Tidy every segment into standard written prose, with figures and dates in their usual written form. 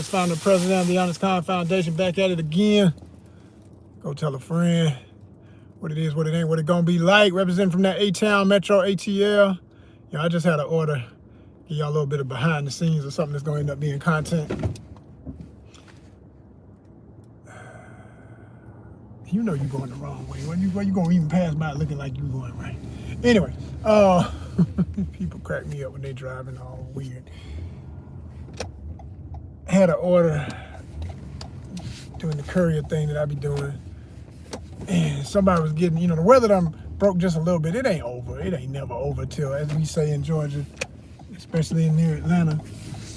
Founder, president of the ONYXCON Foundation, back at it again. Go tell a friend what it is, what it ain't, what it gonna be like. Representing from that A-Town Metro ATL. I just had an order. Give y'all a little bit of behind the scenes or something that's gonna end up being content. You know you're going the wrong way. When you gonna even pass by looking like you going right? Anyway, people crack me up when they driving all weird. Had an order doing the courier thing that I be doing, and somebody was getting, the weather done broke just a little bit. It ain't over. It ain't never over till, as we say in Georgia, especially near Atlanta,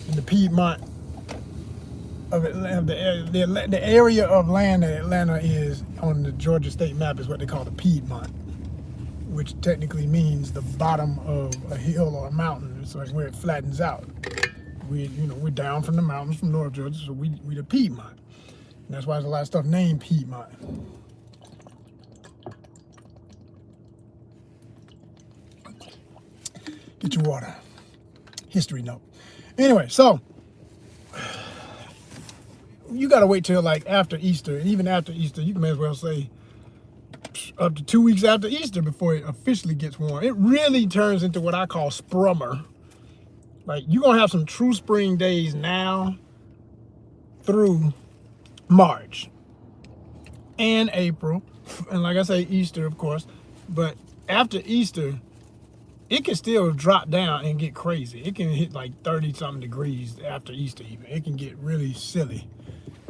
in the Piedmont of Atlanta, the area of land that Atlanta is on the Georgia state map is what they call the Piedmont, which technically means the bottom of a hill or a mountain. It's like where it flattens out. We're down from the mountains from North Georgia, so we the Piedmont. And that's why there's a lot of stuff named Piedmont. Get your water. History note. Anyway, so you gotta wait till like after Easter, and even after Easter, you may as well say up to 2 weeks after Easter before it officially gets warm. It really turns into what I call sprummer. Like, you're going to have some true spring days now through March and April. And like I say, Easter, of course. But after Easter, it can still drop down and get crazy. It can hit like 30-something degrees after Easter even. It can get really silly.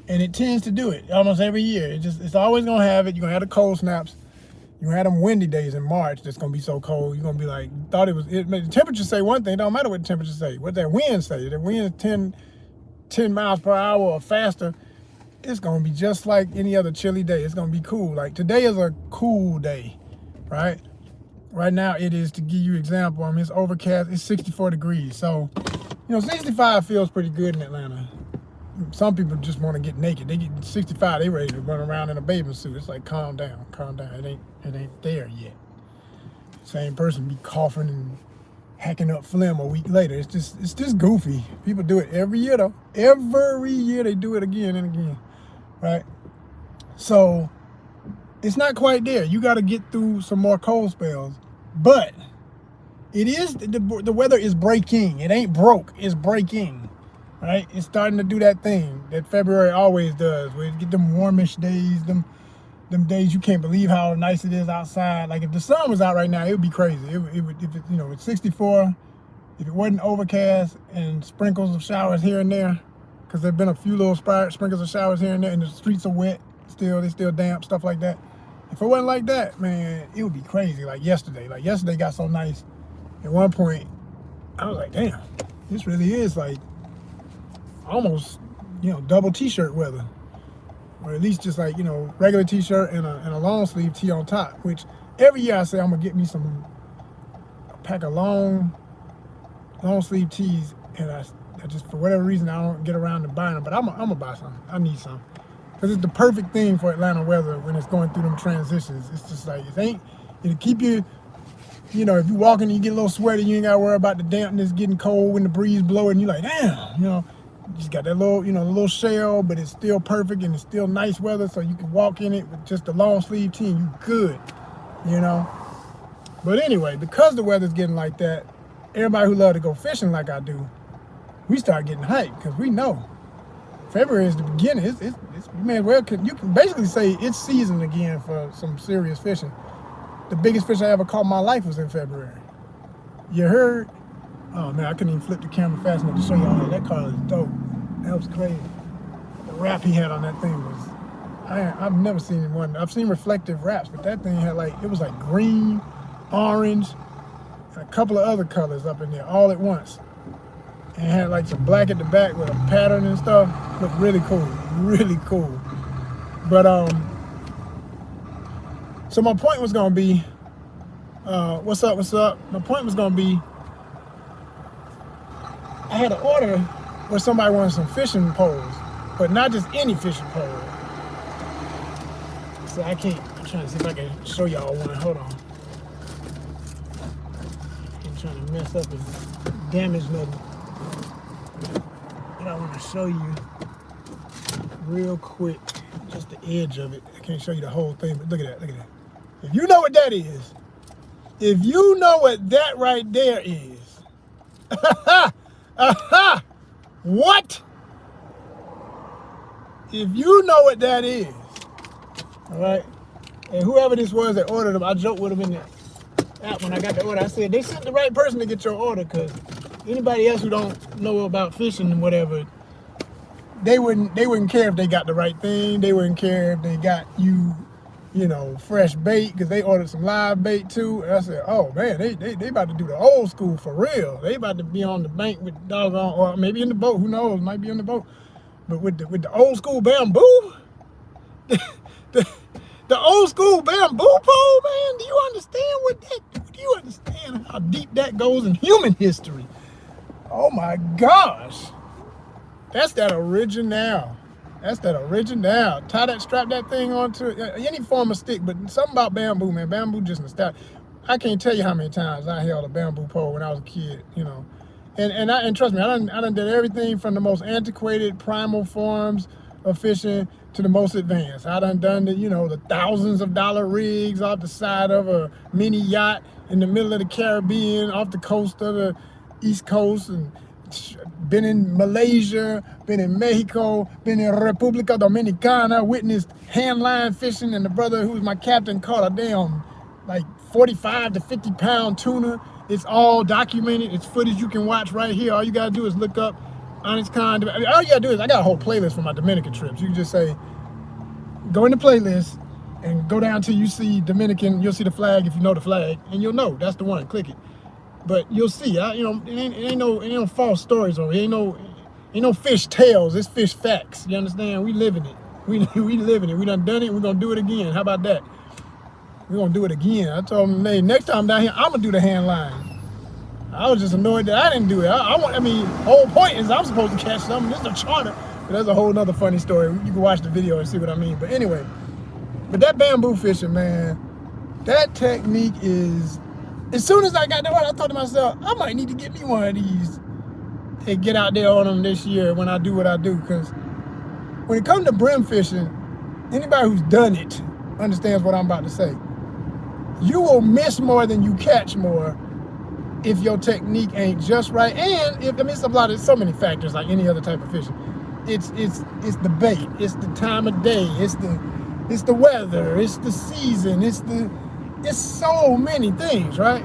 And it tends to do it almost every year. It's always going to have it. You're going to have the cold snaps. You're going to have them windy days in March that's going to be so cold. You're going to be like, the temperature say one thing. It don't matter what the temperature say. What that wind say. The wind is 10 miles per hour or faster. It's going to be just like any other chilly day. It's going to be cool. Like today is a cool day, right? Right now it is, to give you an example, it's overcast. It's 64 degrees. So, 65 feels pretty good in Atlanta. Some people just want to get naked. They get 65, they ready to run around in a bathing suit. It's like, calm down, calm down. It ain't there yet. Same person be coughing and hacking up phlegm a week later. It's just goofy. People do it every year though. Every year they do it again and again, right? So it's not quite there. You got to get through some more cold spells, but it is, the weather is breaking. It ain't broke, it's breaking. Right? It's starting to do that thing that February always does, where you get them warmish days, them days you can't believe how nice it is outside. Like if the sun was out right now, it would be crazy. It would, if it, it's 64, if it wasn't overcast and sprinkles of showers here and there, because there've been a few little sprinkles of showers here and there, and the streets are wet they're still damp, stuff like that. If it wasn't like that, man, it would be crazy. Like yesterday got so nice. At one point, I was like, damn, this really is like almost, double t-shirt weather, or at least just like, regular t-shirt and a long sleeve tee on top, which every year I say I'm gonna get me a pack of long sleeve tees, and I just, for whatever reason, I don't get around to buying them, but I'm gonna buy some. I need some, because it's the perfect thing for Atlanta weather when it's going through them transitions. It's just like, it'll keep you, if you walking and you get a little sweaty, you ain't gotta worry about the dampness getting cold when the breeze blowing, you're like, damn, just got that little, little shell, but it's still perfect and it's still nice weather, so you can walk in it with just a long sleeve tee and you good, But anyway, because the weather's getting like that, everybody who love to go fishing like I do, we start getting hyped, because we know February is the beginning. It's you may as well, you can basically say it's season again for some serious fishing. The biggest fish I ever caught in my life was in February. You heard? Oh man, I couldn't even flip the camera fast enough to show y'all that. That car is dope. That was crazy. The wrap he had on that thing was, I've never seen one. I've seen reflective wraps, but that thing had it was like green, orange, and a couple of other colors up in there all at once. And it had like some black at the back with a pattern and stuff. Looked really cool, really cool. But so my point was gonna be, what's up? My point was gonna be, I had an order where somebody wanted some fishing poles, but not just any fishing pole. So I'm trying to see if I can show y'all one. Hold on. I'm trying to mess up and damage nothing. But I want to show you real quick, just the edge of it. I can't show you the whole thing, but look at that, look at that. If you know what that is, if you know what that right there is, what? If you know what that is, all right, and whoever this was that ordered them, I joked with them in the app when I got the order. I said, they sent the right person to get your order, because anybody else who don't know about fishing and whatever, they wouldn't care if they got the right thing. They wouldn't care if they got you know, fresh bait, because they ordered some live bait too. And I said, oh man, they about to do the old school for real. They about to be on the bank with doggone, or maybe in the boat, who knows, might be in the boat. But with the old school bamboo, the old school bamboo pole, man, do you understand how deep that goes in human history? Oh my gosh. That's that original. That's that original. Strap that thing onto any form of stick, but something about bamboo, man. Bamboo just nostalgic. I can't tell you how many times I held a bamboo pole when I was a kid, you know. And trust me, I done did everything from the most antiquated primal forms of fishing to the most advanced. I done the, you know, the thousands of dollar rigs off the side of a mini yacht in the middle of the Caribbean, off the coast of the East Coast, and been in Malaysia, been in Mexico, been in República Dominicana, witnessed hand line fishing, and the brother who was my captain caught a damn like 45 to 50 pound tuna. It's all documented. It's footage you can watch right here. All you gotta do is look up ONYXCON. I mean, all you gotta do is, I got a whole playlist for my Dominican trips. You can just say, go in the playlist and go down till you see Dominican. You'll see the flag if you know the flag, and you'll know that's the one. Click it. But you'll see, you know, it ain't no false stories on it. Ain't no fish tales. It's fish facts. You understand? We living it. We living it. We done it. We're gonna do it again. How about that? We're gonna do it again. I told them, hey, next time down here, I'm gonna do the hand line. I was just annoyed that I didn't do it. I mean, the whole point is I'm supposed to catch something. This is a charter. But that's a whole nother funny story. You can watch the video and see what I mean. But anyway, but that bamboo fishing, man, that technique is. As soon as I got that one, I thought to myself, I might need to get me one of these and get out there on them this year when I do what I do. Because when it comes to brim fishing, anybody who's done it understands what I'm about to say. You will miss more than you catch more if your technique ain't just right. And if, I mean, it's so many factors like any other type of fishing. It's the bait, it's the time of day, it's the weather, it's the season, it's so many things, right?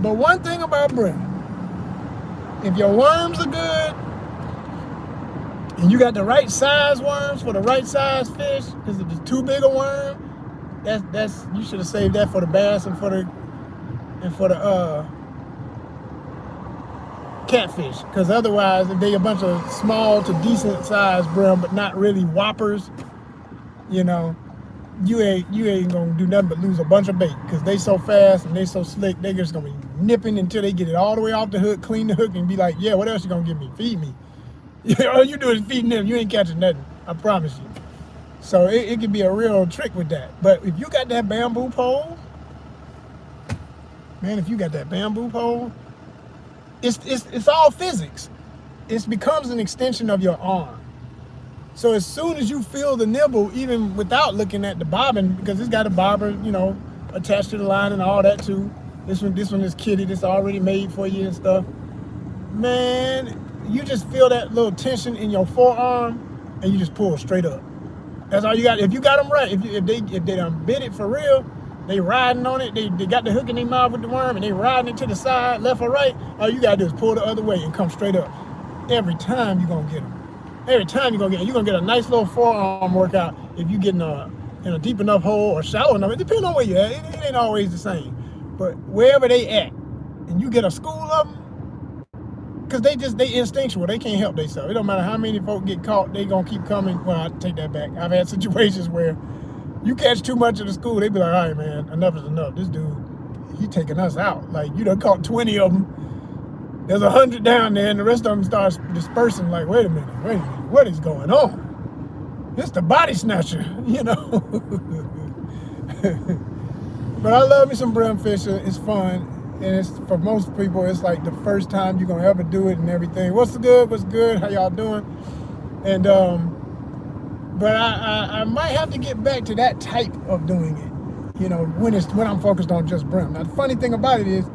But one thing about brim, if your worms are good and you got the right size worms for the right size fish, because if it's too big a worm, that's you should have saved that for the bass and for the catfish. Because otherwise, if they a bunch of small to decent sized brim but not really whoppers, you know, you ain't gonna do nothing but lose a bunch of bait, because they so fast and they so slick. They just gonna be nipping until they get it all the way off the hook, clean the hook, and be like, yeah, what else you gonna give me? Feed me. All you do is feeding them. You ain't catching nothing. I promise you. So it can be a real trick with that. But if you got that bamboo pole, man, if you got that bamboo pole, it's all physics. It becomes an extension of your arm. So as soon as you feel the nibble, even without looking at the bobbin, because it's got a bobber, you know, attached to the line and all that too. This one is kitted. It's already made for you and stuff. Man, you just feel that little tension in your forearm, and you just pull straight up. That's all you got. If you got them right, if they done bit it for real, they riding on it. They got the hook in their mouth with the worm, and they riding it to the side, left or right. All you gotta do is pull the other way and come straight up. Every time you gonna get them. Every time you're gonna get a nice little forearm workout if you get in a deep enough hole or shallow enough. It depends on where you're at. It ain't always the same. But wherever they at, and you get a school of them, because they instinctual. They can't help themselves. It don't matter how many folk get caught, they gonna keep coming. Well, I take that back. I've had situations where you catch too much of the school, they be like, all right, man, enough is enough. This dude, he taking us out. Like, you done caught 20 of them. There's 100 down there, and the rest of them start dispersing. Like, wait a minute, what is going on? It's the body snatcher, you know. But I love me some brim fishing. It's fun, and it's for most people, it's like the first time you're gonna ever do it and everything. What's good? How y'all doing? And But I might have to get back to that type of doing it, you know, when I'm focused on just brim. Now the funny thing about it is,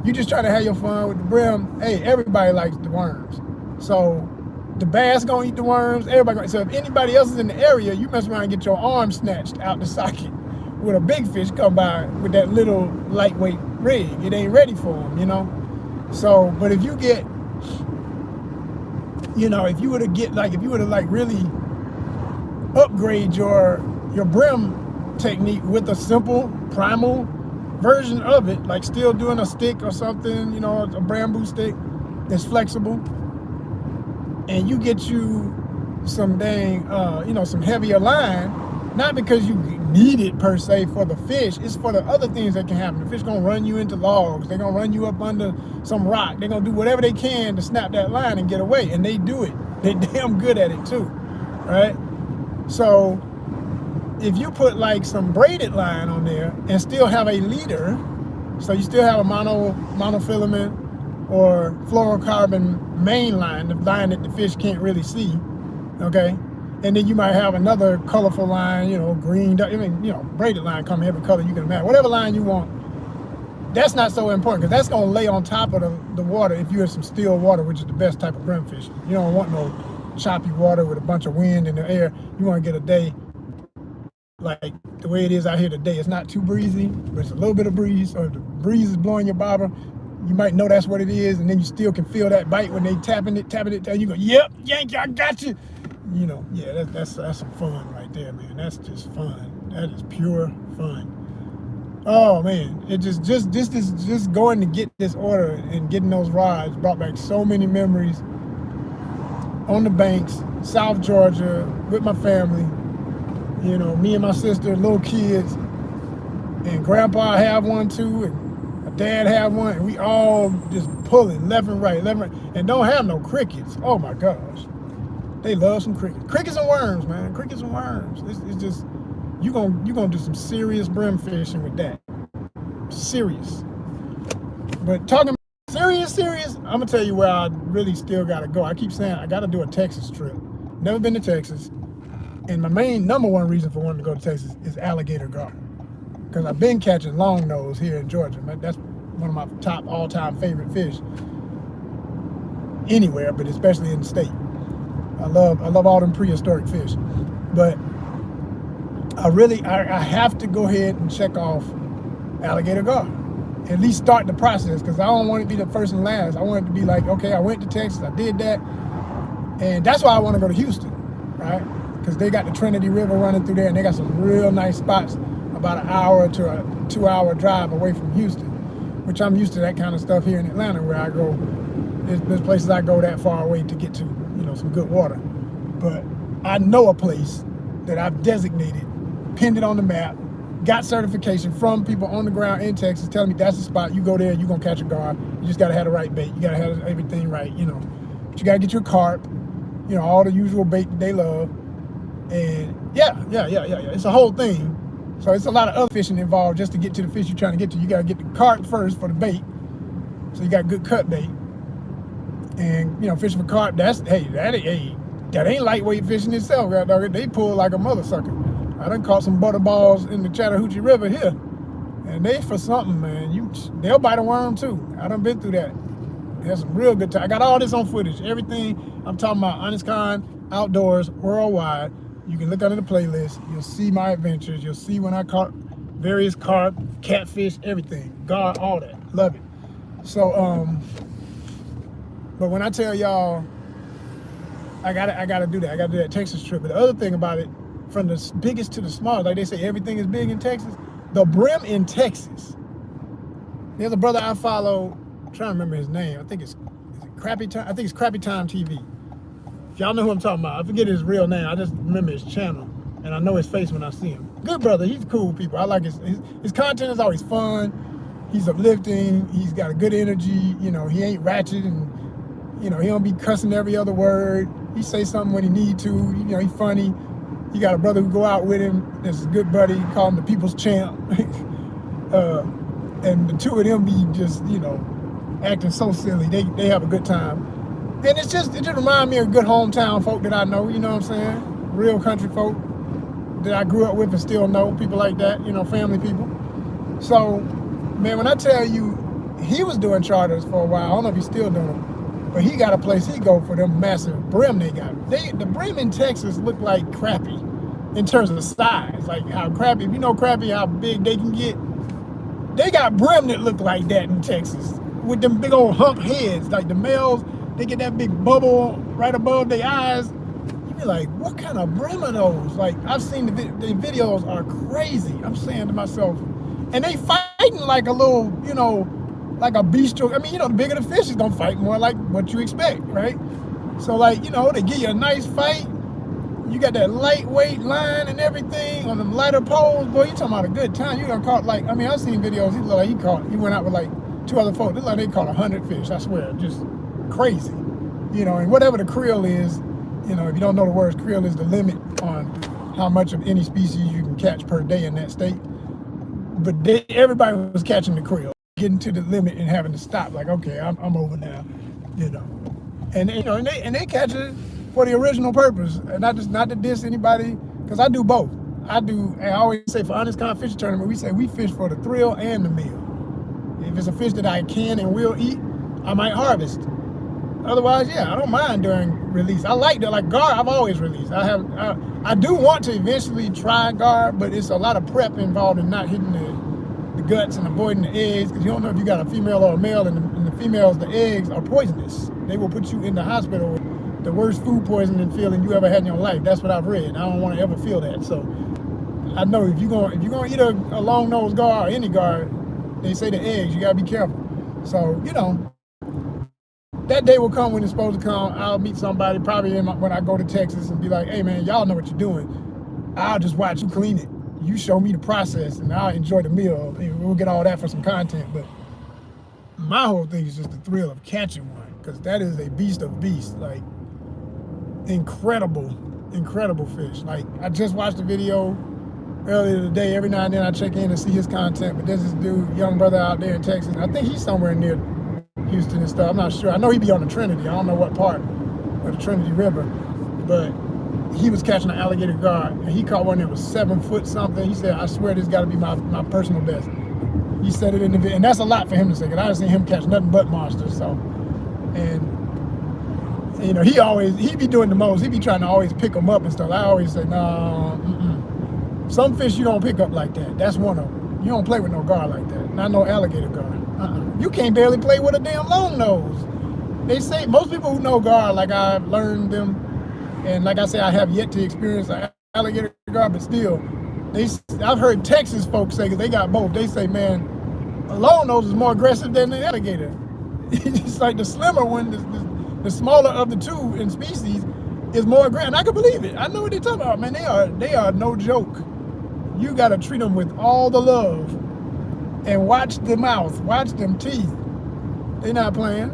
you just try to have your fun with the brim. Hey, everybody likes the worms, so the bass gonna eat the worms. So if anybody else is in the area, you mess around and get your arm snatched out the socket with a big fish come by with that little lightweight rig. It ain't ready for them, you know. So, but if you get, you know, if you were to like really upgrade your brim technique with a simple primal version of it, like still doing a stick or something, you know, a bamboo stick that's flexible, and you get you some dang, you know, some heavier line, not because you need it per se for the fish, it's for the other things that can happen. The fish gonna run you into logs, they're gonna run you up under some rock, they're gonna do whatever they can to snap that line and get away, and they do it. They're damn good at it too, right? So if you put like some braided line on there and still have a leader, so you still have a monofilament or fluorocarbon main line, the line that the fish can't really see, okay? And then you might have another colorful line, you know, green, I mean, you know, braided line come in every color you can imagine. Whatever line you want, that's not so important because that's gonna lay on top of the water if you have some still water, which is the best type of brim fishing. You don't want no choppy water with a bunch of wind in the air. You wanna get a day like the way it is out here today. It's not too breezy, but it's a little bit of breeze. So if the breeze is blowing your bobber, you might know that's what it is, and then you still can feel that bite when they tapping it, and you go, yep, yank, I got you. You know, yeah, that's some fun right there, man. That's just fun. That is pure fun. Oh man, it just going to get this order and getting those rods brought back so many memories on the banks, South Georgia, with my family. You know, me and my sister, little kids, and grandpa have one too, and my dad have one, and we all just pulling left and right, and don't have no crickets. Oh my gosh. They love some crickets. Crickets and worms, man. Crickets and worms. It's just, you gonna do some serious brim fishing with that. Serious. But talking about serious, I'm gonna tell you where I really still gotta go. I keep saying I gotta do a Texas trip. Never been to Texas. And my main number one reason for wanting to go to Texas is alligator gar. Because I've been catching long nose here in Georgia. That's one of my top all-time favorite fish. Anywhere, but especially in the state. I love all them prehistoric fish. But I have to go ahead and check off alligator gar. At least start the process, because I don't want it to be the first and last. I want it to be like, okay, I went to Texas, I did that. And that's why I want to go to Houston, right? Because they got the Trinity River running through there, and they got some real nice spots about an hour to a 2-hour drive away from Houston, which I'm used to that kind of stuff here in Atlanta, where I go, there's places I go that far away to get to, you know, some good water. But I know a place that I've designated, pinned it on the map, got certification from people on the ground in Texas telling me that's the spot. You go there, you're gonna catch a gar. You just gotta have the right bait. You gotta have everything right, you know. But you gotta get your carp, you know, all the usual bait that they love. And yeah. It's a whole thing. So it's a lot of other fishing involved just to get to the fish you're trying to get to. You gotta get the carp first for the bait. So you got good cut bait. And you know, fishing for carp, that ain't lightweight fishing itself, dog. They pull like a mother sucker. I done caught some butterballs in the Chattahoochee River here. And they for something, man. They'll bite a worm too. I done been through that. Had some real good time. I got all this on footage. Everything I'm talking about, ONYXCON, outdoors, worldwide. You can look under the playlist. You'll see my adventures. You'll see when I caught various carp, catfish, everything. gar, all that. Love it. So, but when I tell y'all, I gotta do that. I gotta do that Texas trip. But the other thing about it, from the biggest to the smallest, like they say everything is big in Texas, the brim in Texas. There's a brother I follow, I'm trying to remember his name. I think it's Crappy Time. I think it's Crappy Time TV. If y'all know who I'm talking about, I forget his real name. I just remember his channel, and I know his face when I see him. Good brother. He's cool people. I like his content is always fun. He's uplifting. He's got a good energy. You know, he ain't ratchet, and you know, he don't be cussing every other word. He say something when he need to. You know, he's funny. He got a brother who go out with him. That's a good buddy. He call him the People's Champ. And the two of them be just, you know, acting so silly. They have a good time. And it just reminds me of good hometown folk that I know, you know what I'm saying? real country folk that I grew up with and still know, people like that, you know, family people. So, man, when I tell you, he was doing charters for a while. I don't know if he's still doing them, but he got a place he go for them massive brim they got. The brim in Texas look like crappie in terms of the size, like how crappie, if you know crappie, how big they can get. They got brim that look like that in Texas with them big old hump heads. Like the males, they get that big bubble right above their eyes. You be like, what kind of brim are those? Like, I've seen the videos are crazy. I'm saying to myself, and they fighting like a little, you know, like a bestial. I mean, you know, the bigger the fish is gonna fight more like what you expect, right? So like, you know, they give you a nice fight. You got that lightweight line and everything on them lighter poles. Boy, you talking about a good time. You done caught like, I mean, I've seen videos. He looked like he went out with like 2 other folks. It looked like they caught 100 fish. I swear, just crazy. You know, and whatever the creel is, you know, if you don't know the words, creel is the limit on how much of any species you can catch per day in that state. But everybody was catching the creel, getting to the limit and having to stop. Like, okay, I'm over now, you know. And you know, and they catch it for the original purpose, and not to diss anybody, because I do both. I always say for ONYXCON fishing tournament, we say we fish for the thrill and the meal. If it's a fish that I can and will eat, I might harvest. Otherwise, yeah, I don't mind during release. I like that, like gar, I've always released. I do want to eventually try gar, but it's a lot of prep involved in not hitting the guts and avoiding the eggs, because you don't know if you got a female or a male, and the females, the eggs are poisonous. They will put you in the hospital with the worst food poisoning feeling you ever had in your life. That's what I've read. I don't want to ever feel that. So I know if you're gonna eat a long-nosed gar or any gar, they say the eggs, you gotta be careful. So, you know, that day will come when it's supposed to come. I'll meet somebody probably when I go to Texas and be like, hey man, y'all know what you're doing. I'll just watch you clean it. You show me the process and I'll enjoy the meal. We'll get all that for some content, but my whole thing is just the thrill of catching one, because that is a beast of beasts. Like, incredible fish. Like, I just watched a video earlier today. Every now and then I check in and see his content, but there's this dude, young brother out there in Texas. I think he's somewhere near Houston and stuff. I'm not sure. I know he'd be on the Trinity. I don't know what part of the Trinity River, but he was catching an alligator gar, and he caught one that was 7 foot something. He said, I swear this got to be my personal best. He said it in the video, and that's a lot for him to say, because I haven't seen him catch nothing but monsters. So, and you know, he be doing the most. He be trying to always pick them up and stuff. I always say, no, some fish you don't pick up like that. That's one of them. You don't play with no gar like that. Not no alligator gar. You can't barely play with a damn long nose. They say, most people who know gar, like I've learned them, and like I say, I have yet to experience an alligator gar, but still, I've heard Texas folks say, because they got both, they say, man, a long nose is more aggressive than the alligator. It's like the slimmer one, the smaller of the two in species, is more aggressive. And I can believe it. I know what they're talking about, man. They are no joke. You got to treat them with all the love and watch the mouth, watch them teeth. They're not playing.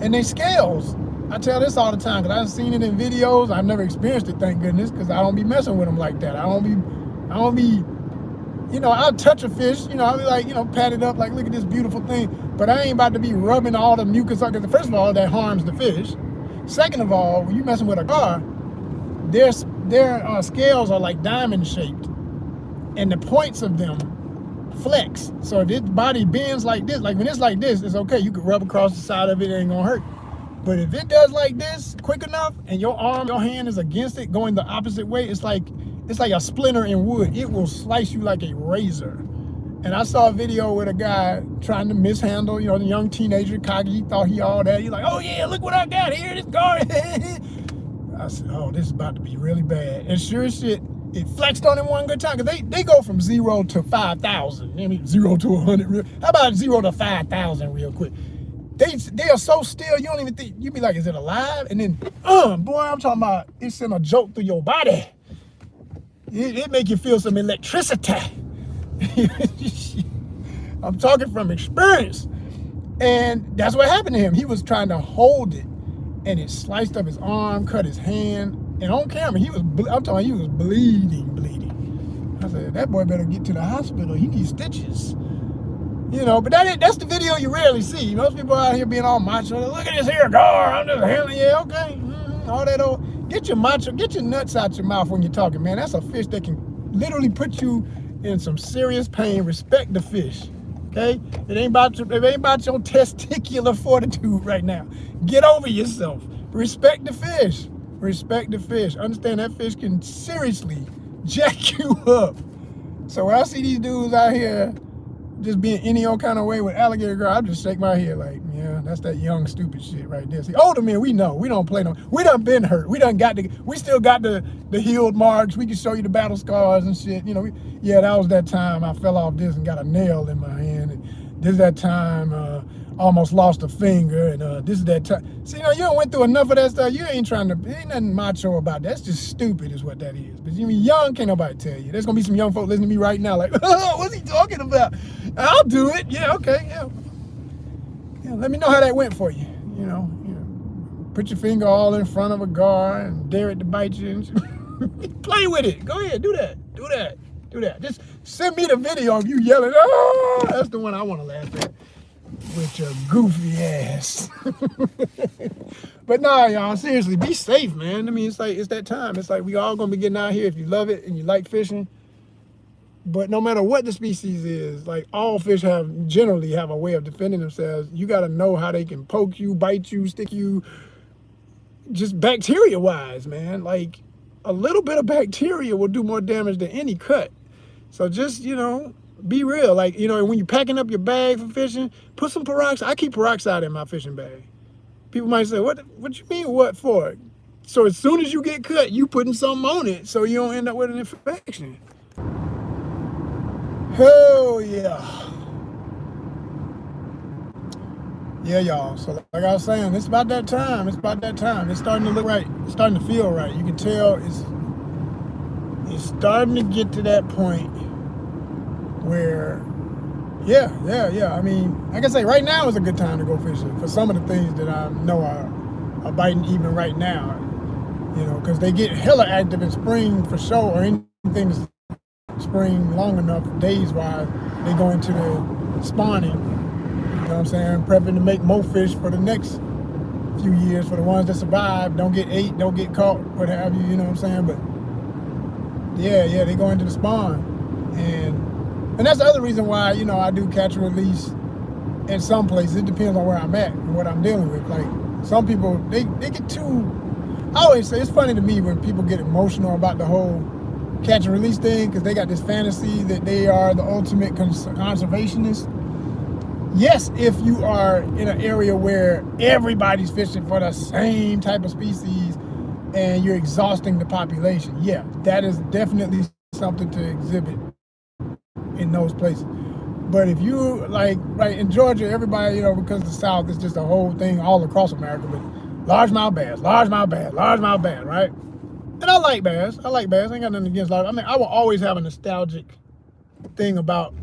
And they scales. I tell this all the time, because I've seen it in videos. I've never experienced it, thank goodness, because I don't be messing with them like that. I don't be, you know, I'll touch a fish, you know, I'll be like, you know, pat it up, like, look at this beautiful thing. But I ain't about to be rubbing all the mucus up, because first of all, that harms the fish. Second of all, when you messing with a gar, their scales are like diamond shaped, and the points of them flex. So if its body bends like this, like when it's like this, it's okay. You can rub across the side of it, it ain't gonna hurt. But if it does like this quick enough, and your hand is against it, going the opposite way, it's like a splinter in wood. It will slice you like a razor. And I saw a video with a guy trying to mishandle, you know, the young teenager, cocky, he thought he all that. He's like, oh yeah, look what I got here, this gar. I said, oh, this is about to be really bad. And sure as shit, it flexed on him one good time, because they go from 0 to 5,000. I mean, 0 to 100. How about 0 to 5,000 real quick? They are so still, you don't even think, you be like, is it alive? And then, boy, I'm talking about, it send a jolt through your body. It make you feel some electricity. I'm talking from experience. And that's what happened to him. He was trying to hold it, and it sliced up his arm, cut his hand, and on camera, he was bleeding. I said, that boy better get to the hospital. He needs stitches. You know, but that's the video you rarely see. Most people out here being all macho. Look at this here gar. I'm just handling, yeah, okay. All that old. get your nuts out your mouth when you're talking, man. That's a fish that can literally put you in some serious pain. Respect the fish, okay? It ain't about your testicular fortitude right now. Get over yourself. Respect the fish. Respect the fish. Understand that fish can seriously jack you up. So when I see these dudes out here just being any old kind of way with alligator girl, I just shake my head like, yeah, that's that young stupid shit right there. See, older men, we know, we don't play no, we done been hurt. We still got the healed marks. We can show you the battle scars and shit. You know, yeah, that was that time I fell off this and got a nail in my hand. And this is that time almost lost a finger. And this is that time. See, you know, you done went through enough of that stuff. You ain't nothing macho about that. That's just stupid is what that is. But you mean young, can't nobody tell you. There's gonna be some young folk listening to me right now like, oh, what's he talking about? I'll do it. Yeah, okay, yeah. Let me know how that went for you. You know, put your finger all in front of a gar and dare it to bite you. And play with it. Go ahead, do that. Just send me the video of you yelling, oh, that's the one I want to laugh at with your goofy ass. But nah, y'all, seriously, be safe, man. I mean, it's that time. It's like we all gonna be getting out here if you love it and you like fishing. But no matter what the species is, like all fish generally have a way of defending themselves. You got to know how they can poke you, bite you, stick you, just bacteria-wise, man. Like a little bit of bacteria will do more damage than any cut. So just, you know, be real. Like, you know, when you're packing up your bag for fishing, put some peroxide. I keep peroxide in my fishing bag. People might say, what you mean, what for? So as soon as you get cut, you putting something on it so you don't end up with an infection. Hell yeah. Yeah, y'all. So like I was saying, it's about that time. It's starting to look right. It's starting to feel right. You can tell it's starting to get to that point where, yeah. I mean, like I say, right now is a good time to go fishing for some of the things that I know are biting even right now. You know, because they get hella active in spring for sure, or anything that's spring long enough, days wise, they go into the spawning, you know what I'm saying, prepping to make more fish for the next few years, for the ones that survive, don't get ate, don't get caught, what have you, you know what I'm saying. But yeah, they go into the spawn, and that's the other reason why, you know, I do catch and release in some places. It depends on where I'm at and what I'm dealing with. Like some people, they get too, I always say, it's funny to me when people get emotional about the whole catch and release thing, because they got this fantasy that they are the ultimate conservationist. Yes, if you are in an area where everybody's fishing for the same type of species and you're exhausting the population, yeah, that is definitely something to exhibit in those places. But if you, like, right in Georgia, everybody, you know, because the South is just a whole thing all across America, but largemouth bass, right? And I like bass. I ain't got nothing against largemouth. I mean, I will always have a nostalgic thing about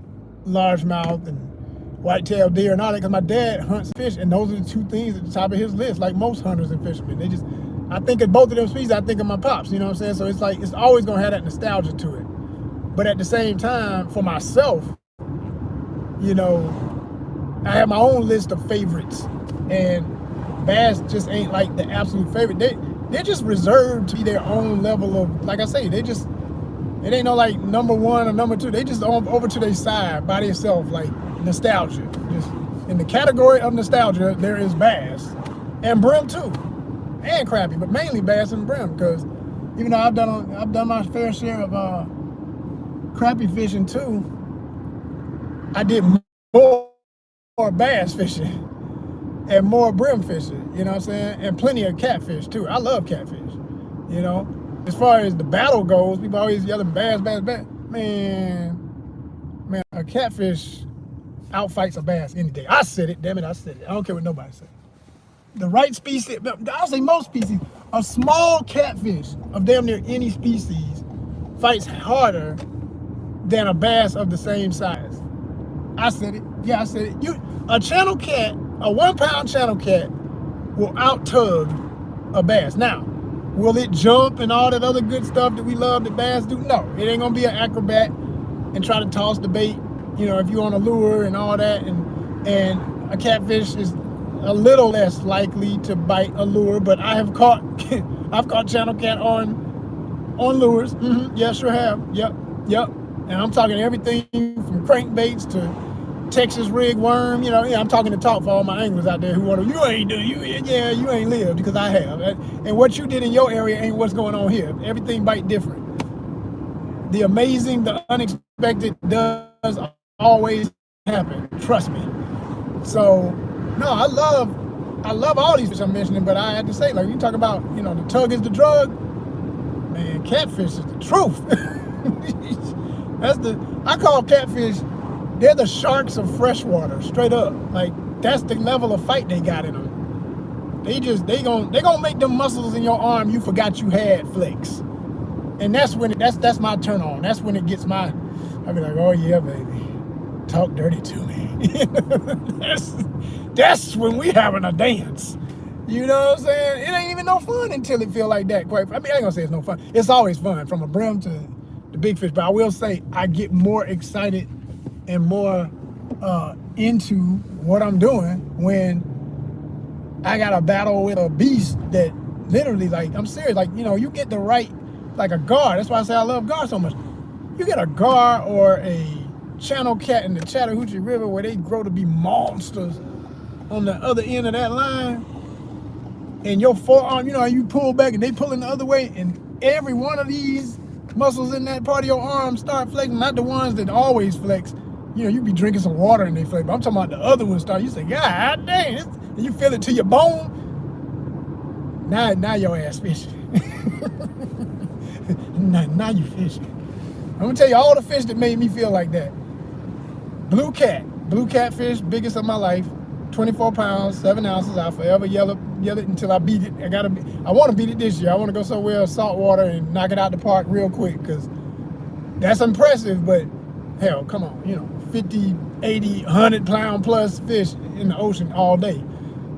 largemouth and white-tailed deer and all that, because my dad hunts fish, and those are the two things at the top of his list, like most hunters and fishermen. I think of both of them species, I think of my pops, you know what I'm saying? So it's like, it's always gonna have that nostalgia to it. But at the same time, for myself, you know, I have my own list of favorites, and bass just ain't like the absolute favorite. They're just reserved to be their own level of, like I say, it ain't no like number one or number two. They just over to their side by themselves, like nostalgia. Just in the category of nostalgia, there is bass and brim too, and crappie, but mainly bass and brim, because even though I've done my fair share of crappie fishing too, I did more bass fishing and more brim fishing, you know what I'm saying? And plenty of catfish too. I love catfish, you know? As far as the battle goes, people always yelling bass. Man, a catfish outfights a bass any day. I said it, damn it, I said it. I don't care what nobody says. The right species, I'll say most species, a small catfish of damn near any species fights harder than a bass of the same size. I said it. Yeah, I said it. A channel cat, a 1 pound channel cat will out tug a bass. Now, will it jump and all that other good stuff that we love that bass do? No, it ain't gonna be an acrobat and try to toss the bait, you know, if you're on a lure and all that. And a catfish is a little less likely to bite a lure, but I have caught I've caught channel cat on lures. Yeah, sure have. Yep. And I'm talking everything from crankbaits to Texas rig worm. You know, yeah, I'm talking the talk for all my anglers out there who want to. You ain't lived, because I have. And what you did in your area ain't what's going on here. Everything bite different. The amazing, the unexpected does always happen. Trust me. So, no, I love all these fish I'm mentioning, but I had to say, like, you talk about, you know, the tug is the drug. Man, catfish is the truth. I call catfish, they're the sharks of freshwater, straight up. Like, that's the level of fight they got in them. They gonna make them muscles in your arm you forgot you had flex. And that's when that's my turn on. That's when it gets I be like, oh yeah, baby, talk dirty to me. that's when we having a dance. You know what I'm saying? It ain't even no fun until it feel like that. I mean, I ain't gonna say it's no fun. It's always fun from a brim to the big fish. But I will say I get more excited and more into what I'm doing when I got a battle with a beast that literally, like, I'm serious. Like, you know, you get the right, like a gar. That's why I say I love gar so much. You get a gar or a channel cat in the Chattahoochee River where they grow to be monsters on the other end of that line. And your forearm, you know, you pull back and they pulling the other way, and every one of these muscles in that part of your arm start flexing. Not the ones that always flex. You know, you be drinking some water and they flex. But I'm talking about the other ones start. You say, God dang, and you feel it to your bone. Now your ass fishing. now you fishing. I'm gonna tell you all the fish that made me feel like that. Blue catfish, biggest of my life. 24 pounds, 7 ounces. I'll forever yell it until I beat it. I want to beat it this year. I want to go somewhere saltwater and knock it out the park real quick, because that's impressive. But hell, come on, you know, 50, 80, 100 pound plus fish in the ocean all day.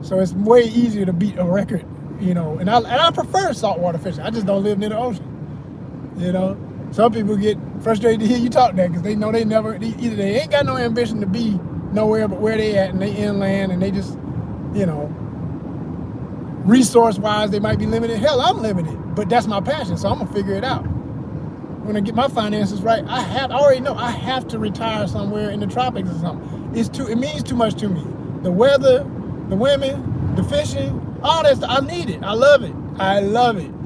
So it's way easier to beat a record, you know. And I prefer saltwater fishing. I just don't live near the ocean, you know. Some people get frustrated to hear you talk that because they know either they ain't got no ambition to be nowhere but where they at, and they inland, and they just, you know, resource wise they might be limited. Hell, I'm limited, but that's my passion, so I'm gonna figure it out. When I get my finances right, I already know I have to retire somewhere in the tropics or something. It means too much to me. The weather, the women, the fishing, all that stuff. I need it. I love it.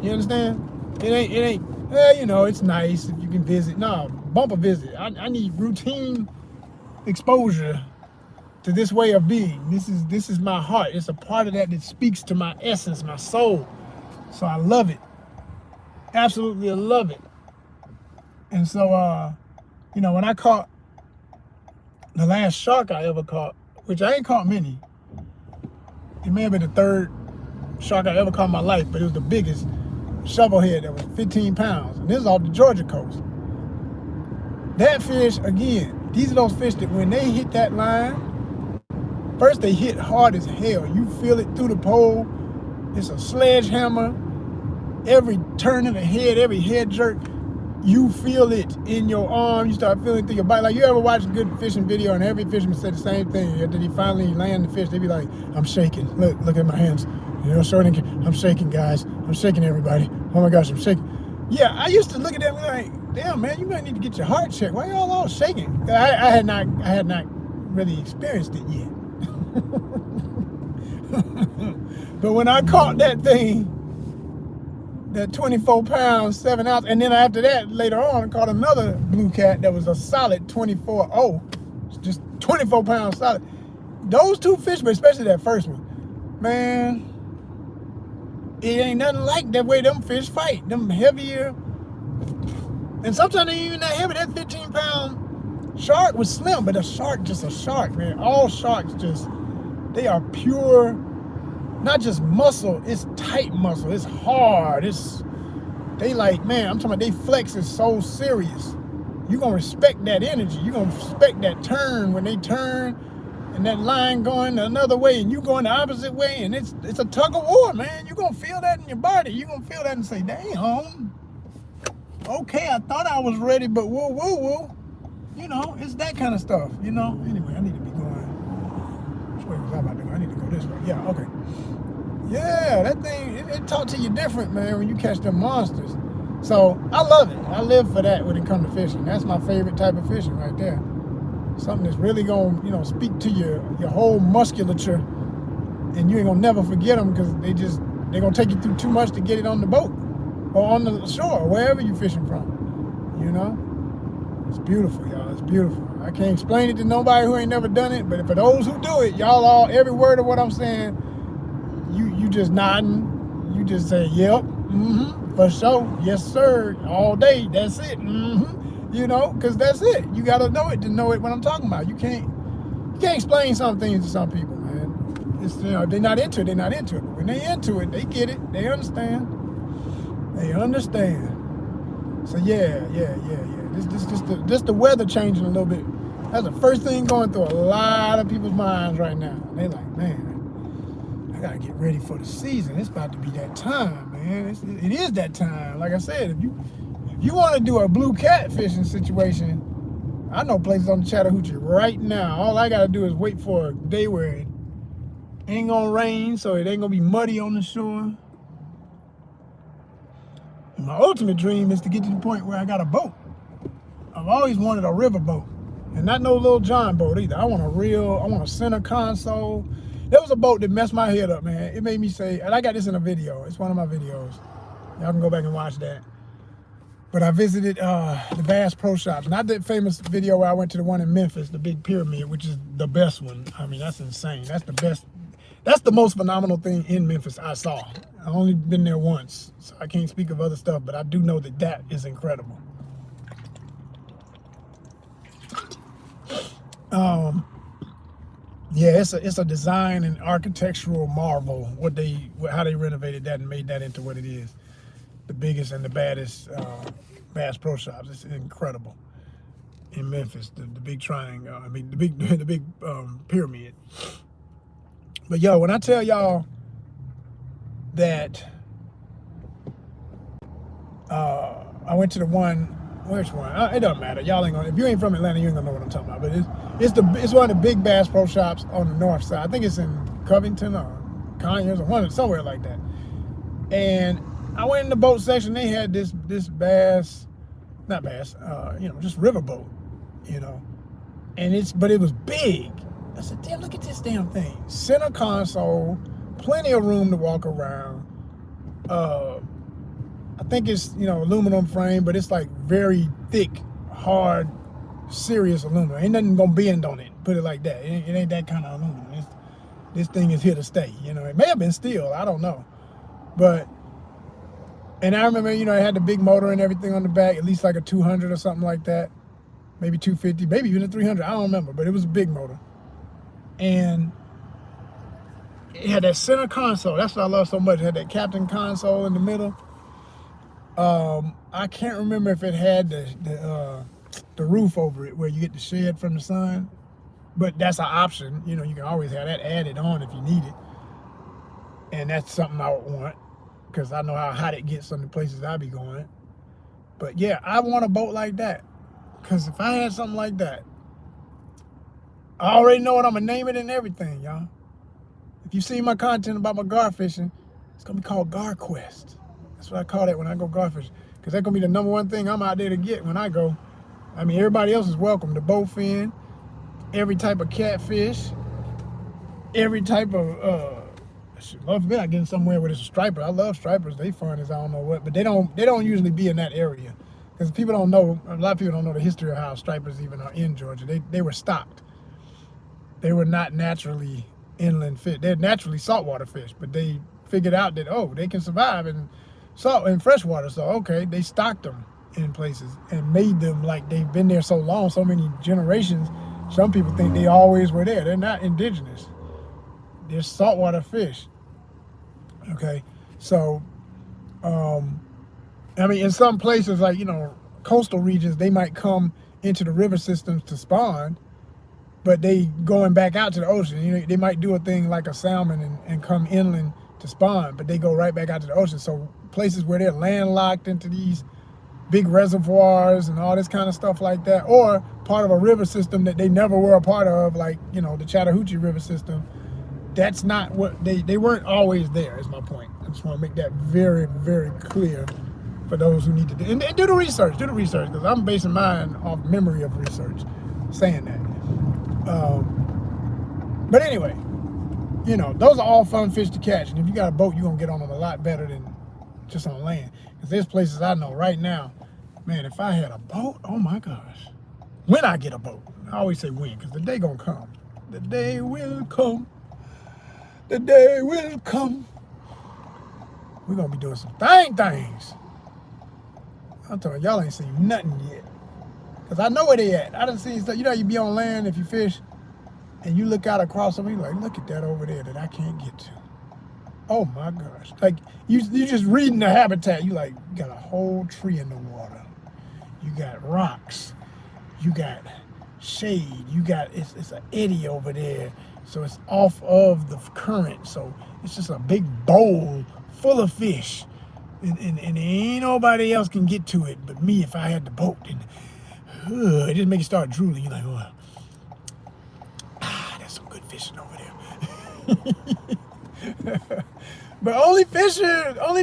You understand? It ain't you know, it's nice if you can visit. No, bump a visit. I need routine exposure to this way of being. This is my heart. It's a part of that speaks to my essence, my soul. So I love it. Absolutely love it. And so you know, when I caught the last shark I ever caught, which I ain't caught many. It may have been the third shark I ever caught in my life, but it was the biggest shovelhead that was 15 pounds. And this is off the Georgia coast. That fish, again, these are those fish that when they hit that line, first they hit hard as hell. You feel it through the pole. It's a sledgehammer. Every turn of the head, every head jerk, you feel it in your arm. You start feeling it through your body. Like, you ever watch a good fishing video and every fisherman said the same thing. After he finally land the fish, they be like, I'm shaking. Look at my hands. You know, I'm shaking, guys. I'm shaking, everybody. Oh my gosh, I'm shaking. Yeah, I used to look at that and be like, damn, man, you might need to get your heart checked. Why y'all all shaking? I had not really experienced it yet. But when I caught that thing, that 24 pounds, 7 ounce, and then after that, later on, I caught another blue cat that was a solid 24, just 24 pounds solid. Those two fish, but especially that first one, man, it ain't nothing like that way them fish fight. Them heavier, and sometimes they ain't even that heavy. That 15-pound shark was slim, but a shark, just a shark, man. All sharks they are pure, not just muscle, it's tight muscle, it's hard, they like, man, I'm talking about they flex is so serious. You're gonna respect that energy, you're gonna respect that turn when they turn, and that line going another way, and you going the opposite way, and it's a tug of war, man. You're gonna feel that in your body. You're gonna feel that and say, damn, okay, I thought I was ready, but whoa. You know, it's that kind of stuff, you know? Anyway, I need to be going. Which way was I about to go? I need to go this way. Yeah, okay. Yeah, that thing, it talk to you different, man, when you catch them monsters. So I love it. I live for that when it comes to fishing. That's my favorite type of fishing right there. Something that's really gonna, speak to your whole musculature, and you ain't gonna never forget them because they're gonna take you through too much to get it on the boat or on the shore, wherever you're fishing from. It's beautiful, y'all. It's beautiful. I can't explain it to nobody who ain't never done it, but for those who do it, y'all every word of what I'm saying, you just nodding. You just say, yep, for sure, yes sir, all day. That's it, because that's it. You gotta know it to know it. What I'm talking about. You can't explain some things to some people, man. It's if they're not into it, they're not into it. But when they into it, they get it. They understand. They understand. So yeah. Just the weather changing a little bit. That's the first thing going through a lot of people's minds right now. They like, man, I gotta get ready for the season. It's about to be that time, man. It is that time. Like I said, if you want to do a blue cat fishing situation, I know places on the Chattahoochee right now. All I gotta do is wait for a day where it ain't gonna rain, so it ain't gonna be muddy on the shore. And my ultimate dream is to get to the point where I got a boat. I've always wanted a river boat, and not no little John boat either. I want a center console. There was a boat that messed my head up, man. It made me say, and I got this in a video. It's one of my videos. Y'all can go back and watch that. But I visited the Bass Pro Shops. Not that famous video where I went to the one in Memphis, the big pyramid, which is the best one. I mean, that's insane. That's the best. That's the most phenomenal thing in Memphis I saw. I've only been there once, so I can't speak of other stuff, but I do know that is incredible. Yeah, it's a design and architectural marvel how they renovated that and made that into what it is. The biggest and the baddest Bass Pro Shops. It's incredible in Memphis. The big triangle. I mean, the big pyramid. But yo, when I tell y'all that I went to the one, which one? It doesn't matter. Y'all ain't gonna. If you ain't from Atlanta, you ain't gonna know what I'm talking about. But it's one of the big Bass Pro Shops on the north side. I think it's in Covington or Conyers or somewhere like that. And I went in the boat section. They had this bass, not bass, just river boat, and but it was big. I said, damn, look at this damn thing. Center console, plenty of room to walk around. I think it's, aluminum frame, but it's like very thick, hard, serious aluminum. Ain't nothing gonna bend on it, put it like that. It ain't that kind of aluminum. This thing is here to stay. It may have been steel, I don't know. And I remember, it had the big motor and everything on the back, at least like a 200 or something like that. Maybe 250, maybe even a 300, I don't remember, but it was a big motor. And it had that center console. That's what I love so much. It had that captain console in the middle. I can't remember if it had the roof over it where you get the shade from the sun, but that's an option. You can always have that added on if you need it. And that's something I would want because I know how hot it gets on the places I be going. But yeah, I want a boat like that because if I had something like that, I already know what I'm gonna name it and everything, y'all. If you see my content about my gar fishing, it's gonna be called Gar Quest. That's what I call that when I go gar fishing, because that's gonna be the number one thing I'm out there to get when I go. I mean, everybody else is welcome. The bowfin, every type of catfish, every type of love me, I get somewhere with a striper. I love stripers. They fun as I don't know what, but they don't usually be in that area because people don't know. A lot of people don't know the history of how stripers even are in Georgia. They were stocked. They were not naturally inland fish. They're naturally saltwater fish, but they figured out that, they can survive in salt and freshwater. So, okay, they stocked them in places and made them like they've been there so long, so many generations. Some people think they always were there. They're not indigenous. They're saltwater fish. Okay, so, in some places, like, coastal regions, they might come into the river systems to spawn, but they going back out to the ocean. They might do a thing like a salmon and come inland to spawn, but they go right back out to the ocean. So places where they're landlocked into these big reservoirs and all this kind of stuff like that, or part of a river system that they never were a part of, like, the Chattahoochee River system, that's not what they weren't always there, is my point. I just want to make that very, very clear for those who need to do, and do the research, because I'm basing mine off memory of research saying that. But anyway, you know, those are all fun fish to catch, and if you got a boat, you're gonna get on them a lot better than just on land. Because there's places I know right now, man, if I had a boat, oh my gosh, when I get a boat, I always say when, because the day gonna come. The day will come. The day will come. We're gonna be doing some things. I'm telling y'all ain't seen nothing yet. Cause I know where they at. I done seen stuff. You know, you be on land if you fish, and you look out across them, you like, look at that over there that I can't get to. Oh my gosh! Like you just reading the habitat. You like, you got a whole tree in the water. You got rocks. You got shade. You got it's an eddy over there, so it's off of the current. So it's just a big bowl full of fish, and ain't nobody else can get to it but me if I had the boat. And it just make you start drooling. You're like, oh, there's some good fishing over there. But only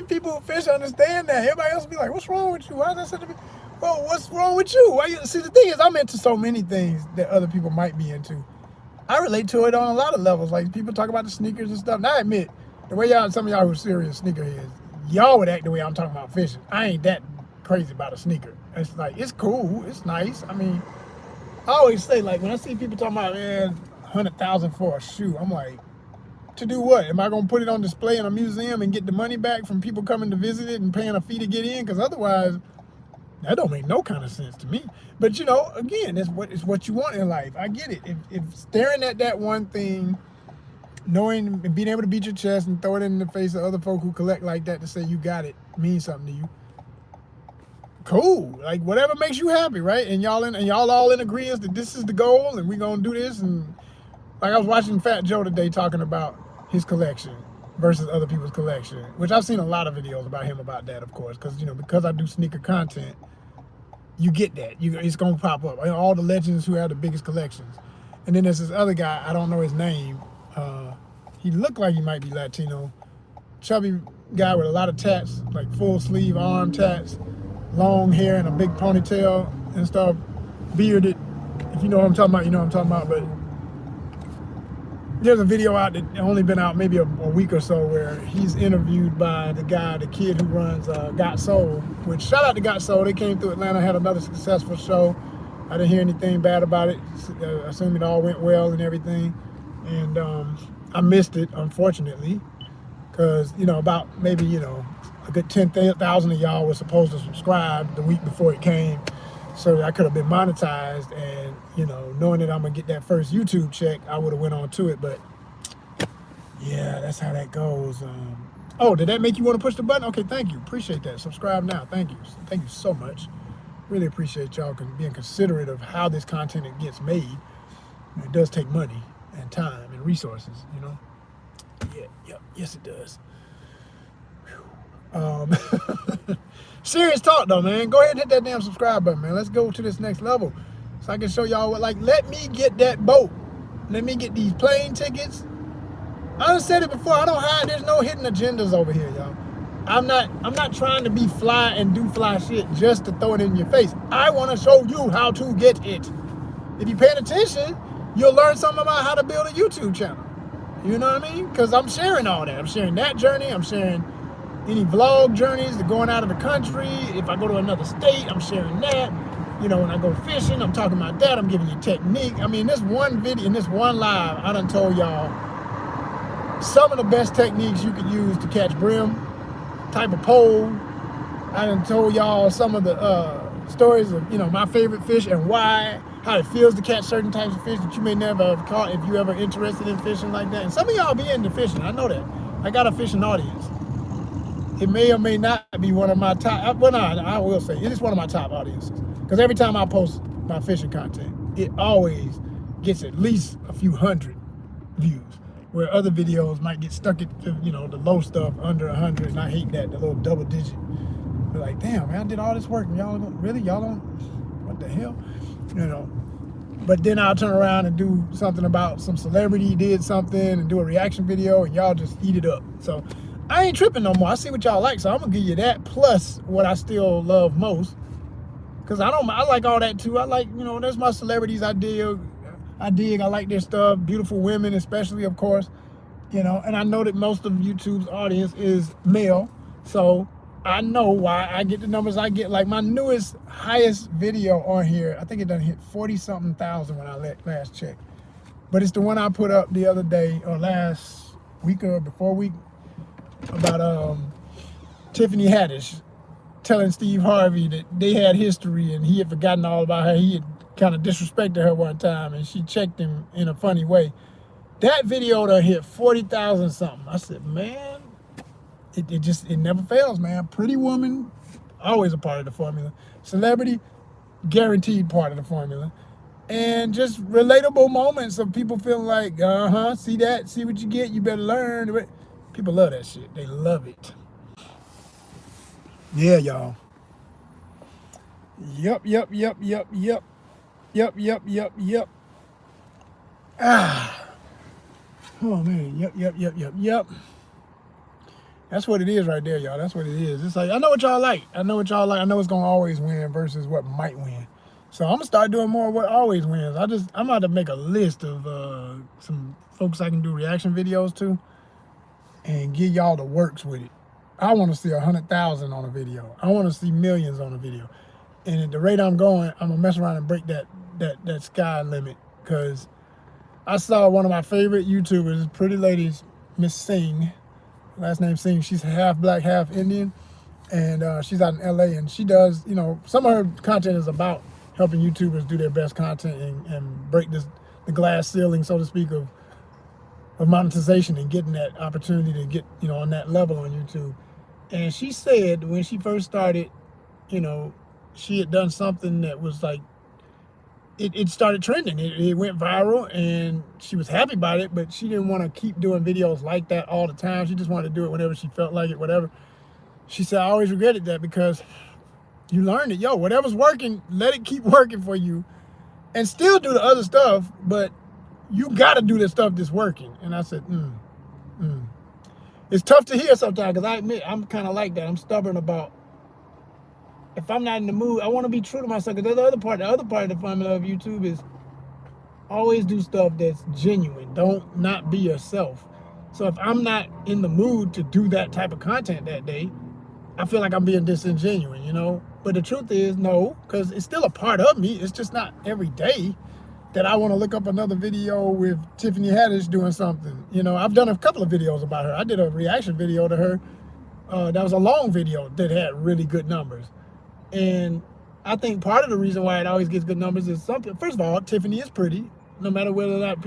people who fish understand that. Everybody else be like, what's wrong with you? Why is that such a big... Well, what's wrong with you? Why you... See, the thing is, I'm into so many things that other people might be into. I relate to it on a lot of levels. Like, people talk about the sneakers and stuff. And I admit, the way some of y'all who are serious sneakerheads, y'all would act the way I'm talking about fishing. I ain't that crazy about a sneaker. It's like, it's cool. It's nice. I mean, I always say, like, when I see people talking about, man, $100,000 for a shoe, I'm like, to do what? Am I going to put it on display in a museum and get the money back from people coming to visit it and paying a fee to get in? Because otherwise, that don't make no kind of sense to me. But, you know, again, it's what you want in life. I get it. If staring at that one thing, knowing and being able to beat your chest and throw it in the face of other folk who collect like that to say you got it means something to you, cool. Like, whatever makes you happy, right? And y'all all in agreement that this is the goal and we're going to do this. And like, I was watching Fat Joe today talking about his collection versus other people's collection, which I've seen a lot of videos about him about that, of course, because, you know, because I do sneaker content, you get that. It's going to pop up. All the legends who have the biggest collections. And then there's this other guy, I don't know his name. He looked like he might be Latino. Chubby guy with a lot of tats, like full sleeve arm tats, long hair and a big ponytail and stuff, bearded. If you know what I'm talking about, you know what I'm talking about. But there's a video out that only been out maybe a week or so where he's interviewed by the kid who runs Got Soul, which shout out to Got Soul. They came through Atlanta, had another successful show. I didn't hear anything bad about it. I assume it all went well and everything. And I missed it, unfortunately, because, you know, about maybe, you know, a good 10,000 of y'all were supposed to subscribe the week before it came, so that I could have been monetized. And, you know, knowing that I'm gonna get that first YouTube check, I would have went on to it. But yeah, that's how that goes. Oh, did that make you want to push the button? Okay, thank you. Appreciate that. Subscribe now. Thank you so much. Really appreciate y'all being considerate of how this content gets made. It does take money and time and resources, you know. Yes it does. Serious talk though, man. Go ahead and hit that damn subscribe button, man. Let's go to this next level so I can show y'all what, like, let me get that boat. Let me get these plane tickets. I done said it before, I don't hide, there's no hidden agendas over here, y'all. I'm not trying to be fly and do fly shit just to throw it in your face. I want to show you how to get it. If you're paying attention, you'll learn something about how to build a YouTube channel. You know what I mean? Because I'm sharing all that. I'm sharing that journey. I'm sharing any vlog journeys to going out of the country. If I go to another state, I'm sharing that. You know, when I go fishing, I'm talking about that. I'm giving you technique. I mean, this one video, in this one live, I done told y'all some of the best techniques you could use to catch brim, type of pole. I done told y'all some of the stories of, you know, my favorite fish and why, how it feels to catch certain types of fish that you may never have caught if you ever interested in fishing like that. And some of y'all be into fishing, I know that. I got a fishing audience. It may or may not be one of my top, well, no, I will say, it is one of my top audiences. Because every time I post my fishing content, it always gets at least a few hundred views, where other videos might get stuck at, you know, the low stuff under 100, and I hate that, the little double digit. Be like, damn, man, I did all this work, and y'all don't, really, y'all don't, what the hell? You know, But then I'll turn around and do something about some celebrity did something and do a reaction video, and y'all just eat it up. So I ain't tripping no more. I see what y'all like, so I'm gonna give you that plus what I still love most. Cause I like all that too. I like, you know, there's my celebrities I dig. I like their stuff. Beautiful women, especially, of course. You know, and I know that most of YouTube's audience is male, so I know why I get the numbers I get. Like my newest, highest video on here, I think it done hit 40-something thousand when I last checked. But it's the one I put up the other day, or last week or before week, about Tiffany Haddish telling Steve Harvey that they had history and he had forgotten all about her. He had kind of disrespected her one time, and she checked him in a funny way. That video done hit 40,000 something. I said, man, it never fails, man. Pretty woman, always a part of the formula. Celebrity, guaranteed part of the formula. And just relatable moments of people feeling like, see that, see what you get, you better learn. People love that shit. They love it. Yeah, y'all. Yup. Oh man, yep. That's what it is right there, y'all. That's what it is. It's like, I know what y'all like. I know it's gonna always win versus what might win. So I'm gonna start doing more of what always wins. I'm about to make a list of some folks I can do reaction videos to and give y'all the works with it. I want to see 100,000 on a video. I want to see millions on a video. And at the rate I'm going, I'm gonna mess around and break that sky limit, because I saw one of my favorite YouTubers, pretty ladies, Miss Singh, last name Singh. She's half black, half Indian, and she's out in LA, and she does, you know, some of her content is about helping YouTubers do their best content and break the glass ceiling, so to speak, of monetization and getting that opportunity to get, you know, on that level on YouTube. And she said when she first started, you know, she had done something that was like, it started trending. It went viral, and she was happy about it, but she didn't want to keep doing videos like that all the time. She just wanted to do it whenever she felt like it, whatever. She said, I always regretted that, because you learned it. Yo, whatever's working, let it keep working for you, and still do the other stuff, but you got to do the stuff that's working. And I said, It's tough to hear sometimes, because I admit I'm kind of like that. I'm stubborn about, if I'm not in the mood, I want to be true to myself. Because the other part of the formula of YouTube is always do stuff that's genuine. Don't not be yourself. So if I'm not in the mood to do that type of content that day, I feel like I'm being disingenuous, you know? But the truth is, no, because it's still a part of me. It's just not every day that I want to look up another video with Tiffany Haddish doing something. You know, I've done a couple of videos about her. I did a reaction video to her. That was a long video that had really good numbers. And I think part of the reason why it always gets good numbers is something. First of all, Tiffany is pretty. No matter whether or not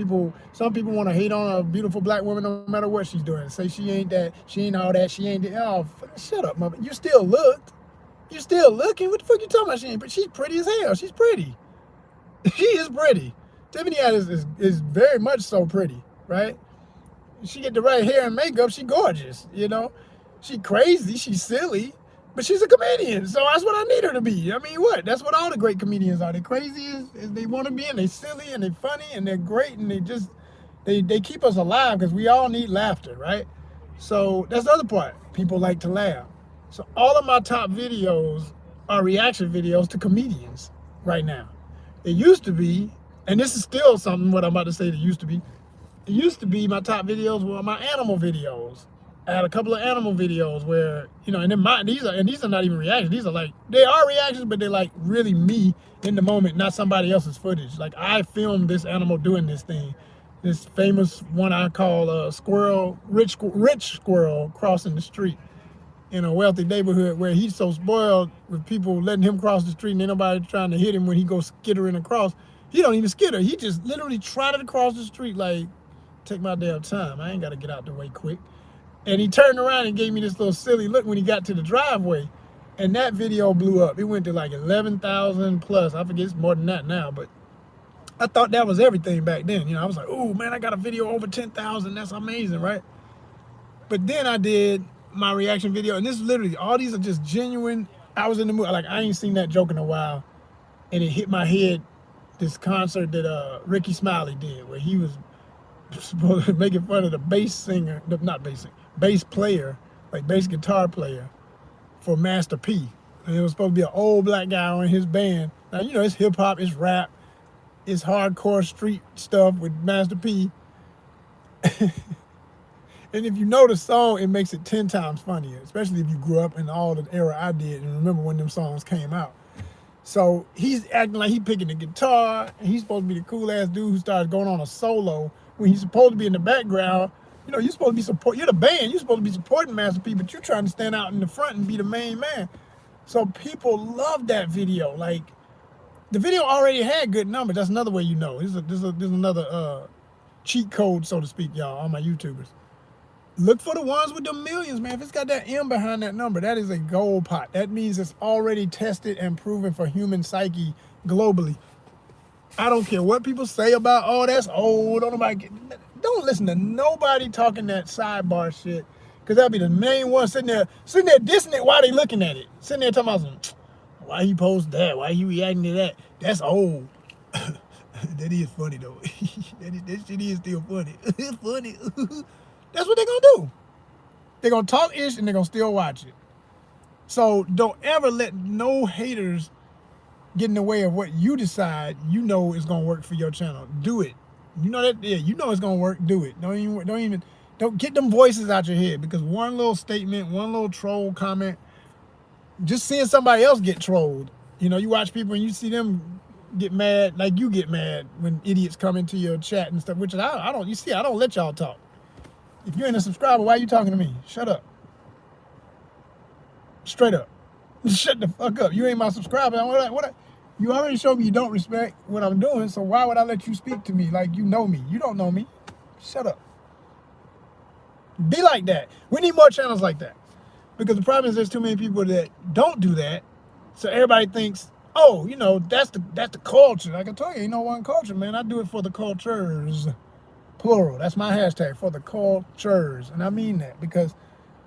some people want to hate on a beautiful black woman, no matter what she's doing. Say she ain't that, she ain't all that, she ain't that. Oh, shut up, mama. You still looked. You still looking. What the fuck you talking about? She ain't, but she's pretty as hell. She's pretty. She is pretty. Tiffany Haddish is very much so pretty, right? She get the right hair and makeup, she gorgeous, you know? She crazy, she's silly, but she's a comedian, so that's what I need her to be. I mean, what? That's what all the great comedians are. They're crazy as they want to be, and they're silly, and they're funny, and they're great, and they keep us alive, because we all need laughter, right? So that's the other part. People like to laugh. So all of my top videos are reaction videos to comedians right now. It used to be, and this is still something what I'm about to say that used to be. It used to be my top videos were my animal videos. I had a couple of animal videos where, you know, and then these are not even reactions. These are like, they are reactions, but they're like really me in the moment, not somebody else's footage. Like, I filmed this animal doing this thing. This famous one I call rich squirrel crossing the street in a wealthy neighborhood, where he's so spoiled with people letting him cross the street and ain't nobody trying to hit him when he goes skittering across. He don't even skitter. He just literally trotted across the street like, take my damn time. I ain't got to get out the way quick. And he turned around and gave me this little silly look when he got to the driveway. And that video blew up. It went to like 11,000 plus. I forget, it's more than that now, but I thought that was everything back then. You know, I was like, oh man, I got a video over 10,000. That's amazing, right? But then I did my reaction video, and this is literally, all these are just genuine. I was in the mood. Like, I ain't seen that joke in a while, and it hit my head this concert that Ricky Smiley did, where he was supposed to making fun of the bass singer, not bass singer, bass player, like bass guitar player for Master P. And it was supposed to be an old black guy on his band. Now, you know, it's hip hop, it's rap, it's hardcore street stuff with Master P. And if you know the song, it makes it 10 times funnier, especially if you grew up in all the era I did and remember when them songs came out. So he's acting like he's picking the guitar, and he's supposed to be the cool ass dude who starts going on a solo when he's supposed to be in the background. You know, you're supposed to be you're the band, you're supposed to be supporting Master P, but you're trying to stand out in the front and be the main man. So people love that video. Like, the video already had good numbers. That's another way you know. There's another cheat code, so to speak, y'all, all my YouTubers. Look for the ones with the millions, man. If it's got that M behind that number, that is a gold pot. That means it's already tested and proven for human psyche globally. I don't care what people say about, oh, that's old. Don't listen to nobody talking that sidebar shit, because that'll be the main one sitting there dissing it while they looking at it. Sitting there talking about some, why he post that? Why he reacting to that? That's old. That is funny, though. that shit is still funny. It's funny. That's what they're going to do. They're going to talk ish and they're going to still watch it. So don't ever let no haters get in the way of what you decide you know is going to work for your channel. Do it. You know that, yeah, you know it's going to work. Do it. Don't get them voices out your head, because one little statement, one little troll comment, just seeing somebody else get trolled. You know, you watch people and you see them get mad like you get mad when idiots come into your chat and stuff, which I don't let y'all talk. If you ain't a subscriber, why are you talking to me? Shut up. Straight up. Shut the fuck up. You ain't my subscriber. You already showed me you don't respect what I'm doing, so why would I let you speak to me like you know me? You don't know me. Shut up. Be like that. We need more channels like that. Because the problem is there's too many people that don't do that, so everybody thinks, oh, you know, that's the culture. Like I told you, ain't no one culture, man. I do it for the cultures. Plural. That's my hashtag, for the cultures. And I mean that, because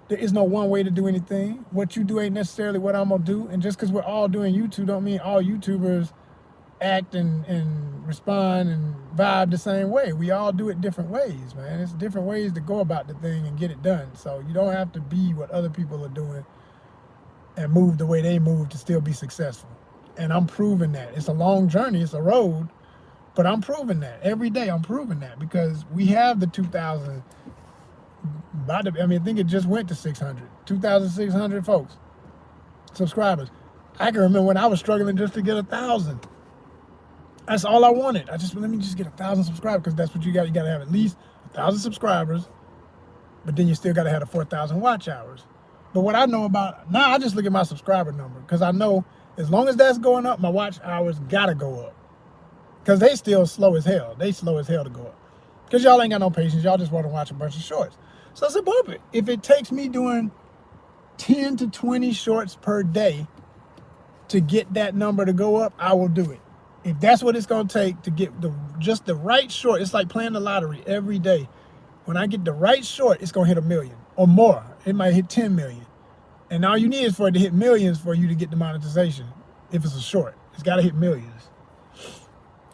there is no one way to do anything. What you do ain't necessarily what I'm going to do. And just because we're all doing YouTube don't mean all YouTubers act and respond and vibe the same way. We all do it different ways, man. It's different ways to go about the thing and get it done. So you don't have to be what other people are doing and move the way they move to still be successful. And I'm proving that. It's a long journey. It's a road. But I'm proving that. Every day I'm proving that, because we have the 2,000. I think it just went to 600. 2,600 folks, subscribers. I can remember when I was struggling just to get 1,000. That's all I wanted. Let me just get 1,000 subscribers, because that's what you got. You got to have at least 1,000 subscribers, but then you still got to have the 4,000 watch hours. But what I know about, now I just look at my subscriber number, because I know as long as that's going up, my watch hours got to go up. Because they still slow as hell. They slow as hell to go up. Because y'all ain't got no patience. Y'all just want to watch a bunch of shorts. So I said, bump it. If it takes me doing 10 to 20 shorts per day to get that number to go up, I will do it. If that's what it's going to take to get just the right short, it's like playing the lottery every day. When I get the right short, it's going to hit 1 million or more. It might hit 10 million. And all you need is for it to hit millions for you to get the monetization. If it's a short, it's got to hit millions.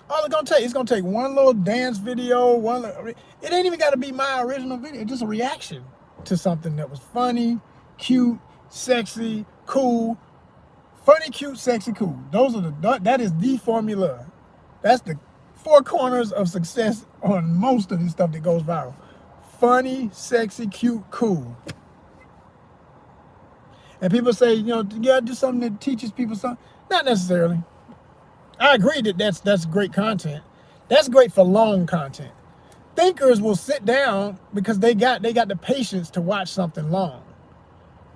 All it's gonna take one little dance video, it ain't even gotta be my original video, it's just a reaction to something that was funny, cute, sexy, cool. Funny, cute, sexy, cool. That is the formula. That's the 4 corners of success on most of this stuff that goes viral. Funny, sexy, cute, cool. And people say, you know, you gotta do something that teaches people something. Not necessarily. I agree that that's great content. That's great for long content. Thinkers will sit down because they got the patience to watch something long.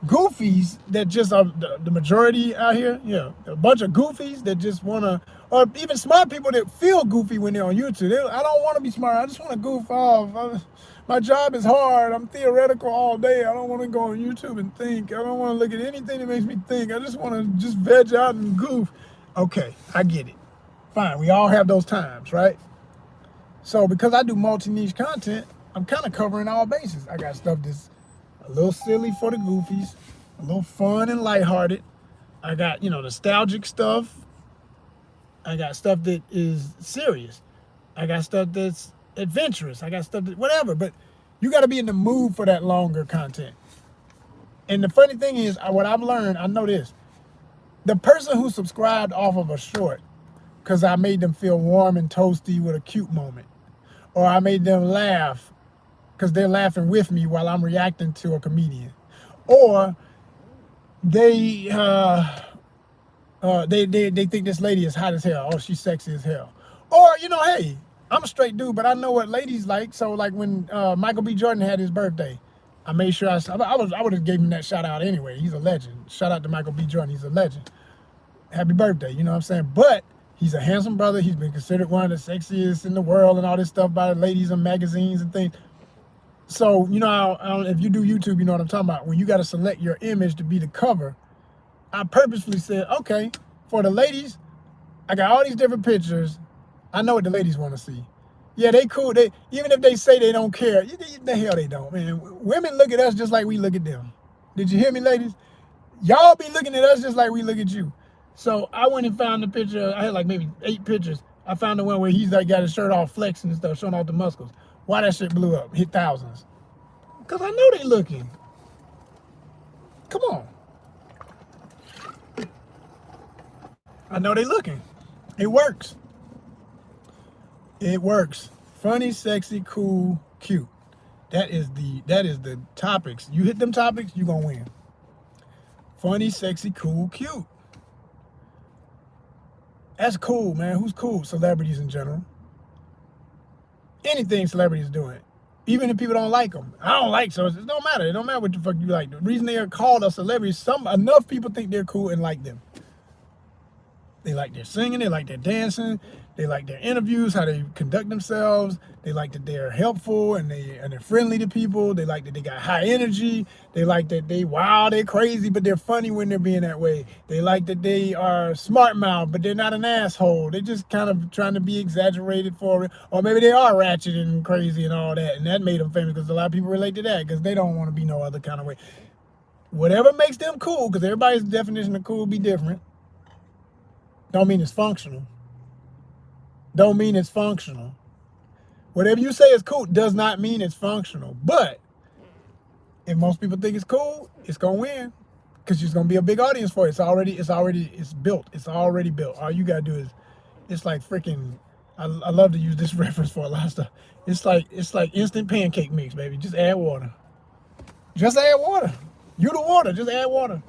Goofies that just are the majority out here, yeah, a bunch of goofies that just wanna, or even smart people that feel goofy when they're on YouTube. I don't want to be smart. I just want to goof off. My job is hard. I'm theoretical all day. I don't want to go on YouTube and think. I don't want to look at anything that makes me think. I just want to just veg out and goof. Okay, I get it. Fine, we all have those times, right? So because I do multi-niche content, I'm kind of covering all bases. I got stuff that's a little silly for the goofies, a little fun and lighthearted. I got, you know, nostalgic stuff. I got stuff that is serious. I got stuff that's adventurous. I got stuff that whatever. But you got to be in the mood for that longer content. And the funny thing is, what I've learned, I know this. The person who subscribed off of a short because I made them feel warm and toasty with a cute moment, or I made them laugh because they're laughing with me while I'm reacting to a comedian, or they think this lady is hot as hell. Oh, she's sexy as hell. Or, you know, hey, I'm a straight dude, but I know what ladies like. So like when Michael B. Jordan had his birthday, I made sure I would have gave him that shout out anyway. He's a legend. Shout out to Michael B. Jordan. He's a legend. Happy birthday. You know what I'm saying? But he's a handsome brother. He's been considered one of the sexiest in the world and all this stuff by the ladies in magazines and things. So, you know, if you do YouTube, you know what I'm talking about. When you got to select your image to be the cover, I purposefully said, okay, for the ladies, I got all these different pictures. I know what the ladies want to see. Yeah, they cool. They even if they say they don't care, the hell they don't, man. Women look at us just like we look at them. Did you hear me, ladies? Y'all be looking at us just like we look at you. So I went and found the picture. I had like maybe 8 pictures. I found the one where he's like got his shirt off flexing and stuff, showing off the muscles. Why that shit blew up, hit thousands? Because I know they looking. Come on. I know they looking. It works. It works. Funny, sexy, cool, cute. That is the topics. You hit them topics, you gonna win. Funny, sexy, cool, cute. That's cool, man. Who's cool? Celebrities in general. Anything celebrities doing. Even if people don't like them. I don't like, so it don't matter. It don't matter what the fuck you like. The reason they are called a celebrity, enough people think they're cool and like them. They like their singing, they like their dancing, they like their interviews, how they conduct themselves. They like that they're helpful and they're friendly to people. They like that they got high energy. They like that they're crazy, but they're funny when they're being that way. They like that they are smart mouth, but they're not an asshole. They're just kind of trying to be exaggerated for it. Or maybe they are ratchet and crazy and all that. And that made them famous because a lot of people relate to that because they don't want to be no other kind of way. Whatever makes them cool, because everybody's definition of cool be different. Don't mean it's functional. Don't mean it's functional. Whatever you say is cool does not mean it's functional. But if most people think it's cool, it's gonna win because there's gonna be a big audience for it. It's built. It's already built. All you gotta do is, it's like freaking. I love to use this reference for a lot of stuff. It's like instant pancake mix, baby. Just add water. Just add water. You the water. Just add water.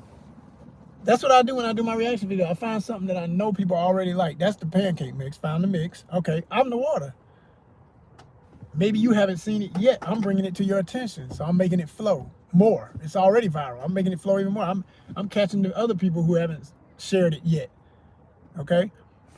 That's what I do when I do my reaction video. I find something that I know people already like. That's the pancake mix. Found the mix. Okay, I'm the water. Maybe you haven't seen it yet. I'm bringing it to your attention, so I'm making it flow more. It's already viral. I'm making it flow even more. I'm catching the other people who haven't shared it yet. Okay,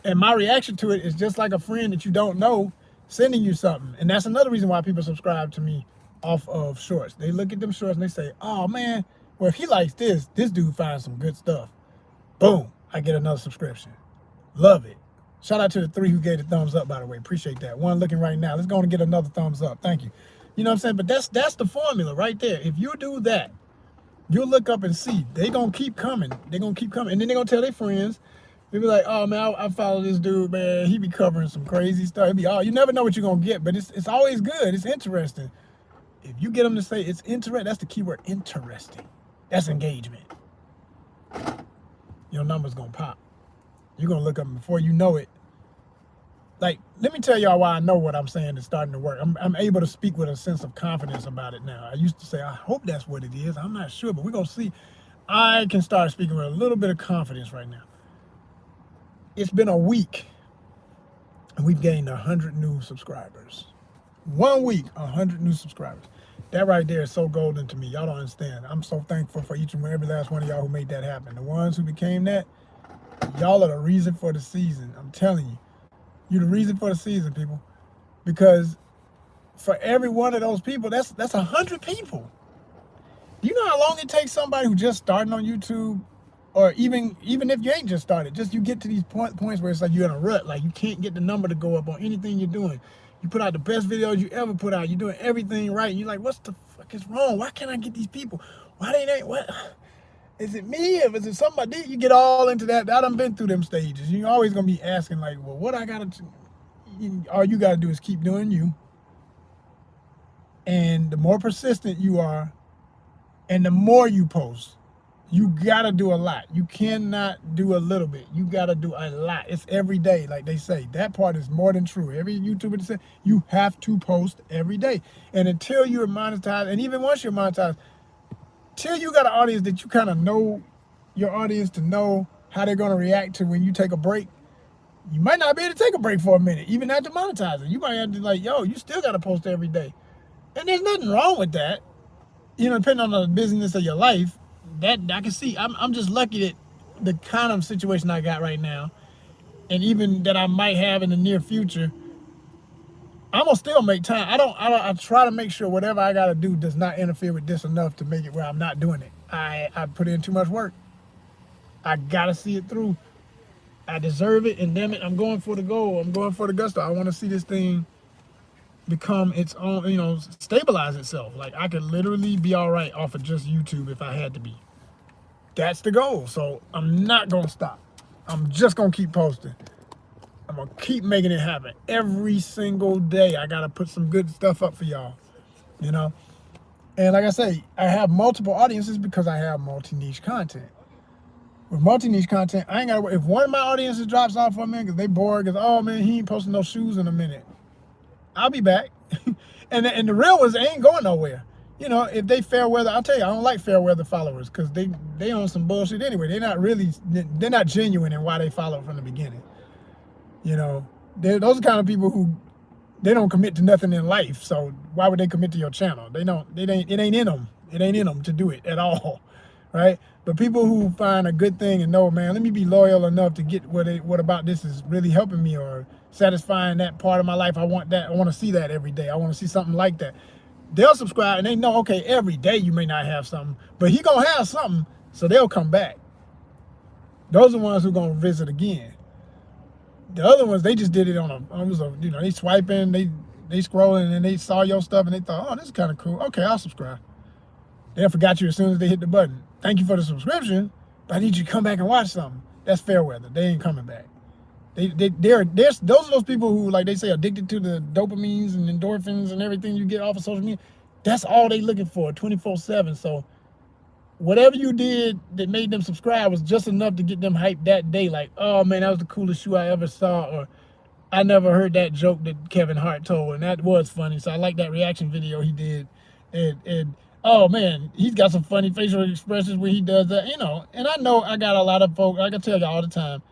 and my reaction to it is just like a friend that you don't know sending you something, and that's another reason why people subscribe to me off of shorts. They look at them shorts and they say, "Oh man. Well, if he likes this dude finds some good stuff." Boom, I get another subscription. Love it. Shout out to the 3 who gave the thumbs up, by the way. Appreciate that. One looking right now. Let's go and get another thumbs up. Thank you. You know what I'm saying? But that's the formula right there. If you do that, you'll look up and see. They're going to keep coming. They're going to keep coming. And then they're going to tell their friends. They'll be like, "Oh, man, I follow this dude, man. He be covering some crazy stuff." It'll be, oh, you never know what you're going to get, but it's always good. It's interesting. If you get them to say it's interesting, that's the key word, interesting. That's engagement. Your number's gonna pop. You're gonna look up before you know it. Like, let me tell y'all why I know what I'm saying is starting to work. I'm able to speak with a sense of confidence about it now. I used to say, I hope that's what it is. I'm not sure, but we're gonna see. I can start speaking with a little bit of confidence right now. It's been a week, and we've gained 100 new subscribers. 1 week, 100 new subscribers. That right there is so golden to me. Y'all don't understand. I'm so thankful for each and every last one of y'all who made that happen. The ones who became that, y'all are the reason for the season. I'm telling you. You're the reason for the season, people. Because for every one of those people, that's 100 people. Do you know how long it takes somebody who just starting on YouTube, or even if you ain't just started, just you get to these points where it's like you're in a rut, like you can't get the number to go up on anything you're doing. You put out the best videos you ever put out. You're doing everything right. And you're like, what the fuck is wrong? Why can't I get these people? Why they ain't, what? Is it me? If is it somebody? You get all into that. I done been through them stages. You're always gonna be asking like, well, what I gotta? All you gotta do is keep doing you. And the more persistent you are, and the more you post, you gotta do a lot. You cannot do a little bit. You gotta do a lot. It's every day, like they say. That part is more than true. Every YouTuber says you have to post every day. And until you're monetized, and even once you're monetized, till you got an audience that you kind of know your audience to know how they're gonna react to when you take a break, you might not be able to take a break for a minute, even after monetizing. You might have to like, yo, you still gotta post every day. And there's nothing wrong with that. Depending on the business of your life, that I can see. I'm just lucky that the kind of situation I got right now, and even that I might have in the near future, I'm gonna still make time. I try to make sure whatever I gotta do does not interfere with this enough to make it where I'm not doing it. I put in too much work. I gotta see it through. I deserve it, and damn it, I'm going for the goal. I'm going for the gusto. I want to see this thing become its own, stabilize itself. Like I could literally be all right off of just YouTube if I had to be. That's the goal. So I'm not gonna stop. I'm just gonna keep posting. I'm gonna keep making it happen. Every single day I gotta put some good stuff up for y'all. And like I say, I have multiple audiences because I have multi-niche content. With multi-niche content, I ain't gotta worry. If one of my audiences drops off for a minute because they bored, because oh man, he ain't posting no shoes in a minute, I'll be back. and the real ones ain't going nowhere. If they fair weather, I'll tell you, I don't like fair weather followers because they on some bullshit anyway. They're not genuine in why they follow from the beginning. Those are kind of people who they don't commit to nothing in life. So why would they commit to your channel? It ain't in them. It ain't in them to do it at all, right? But people who find a good thing and know, man, let me be loyal enough to get what about this is really helping me or satisfying that part of my life. I want that. I want to see that every day. I want to see something like that. They'll subscribe and they know, okay, every day you may not have something, but he gonna have something, so they'll come back. Those are the ones who gonna visit again. The other ones, they just did it they swiping, they scrolling, and they saw your stuff and they thought, oh, this is kind of cool. Okay, I'll subscribe. They forgot you as soon as they hit the button. Thank you for the subscription, but I need you to come back and watch something. That's fair weather. They ain't coming back. Those are those people who, like they say, addicted to the dopamines and endorphins and everything you get off of social media. That's all they looking for 24/7. So whatever you did that made them subscribe was just enough to get them hyped that day. Like, oh man, that was the coolest shoe I ever saw, or I never heard that joke that Kevin Hart told, and that was funny. So I like that reaction video he did, and oh man, he's got some funny facial expressions when he does that, And I know I got a lot of folks. I can tell you all the time,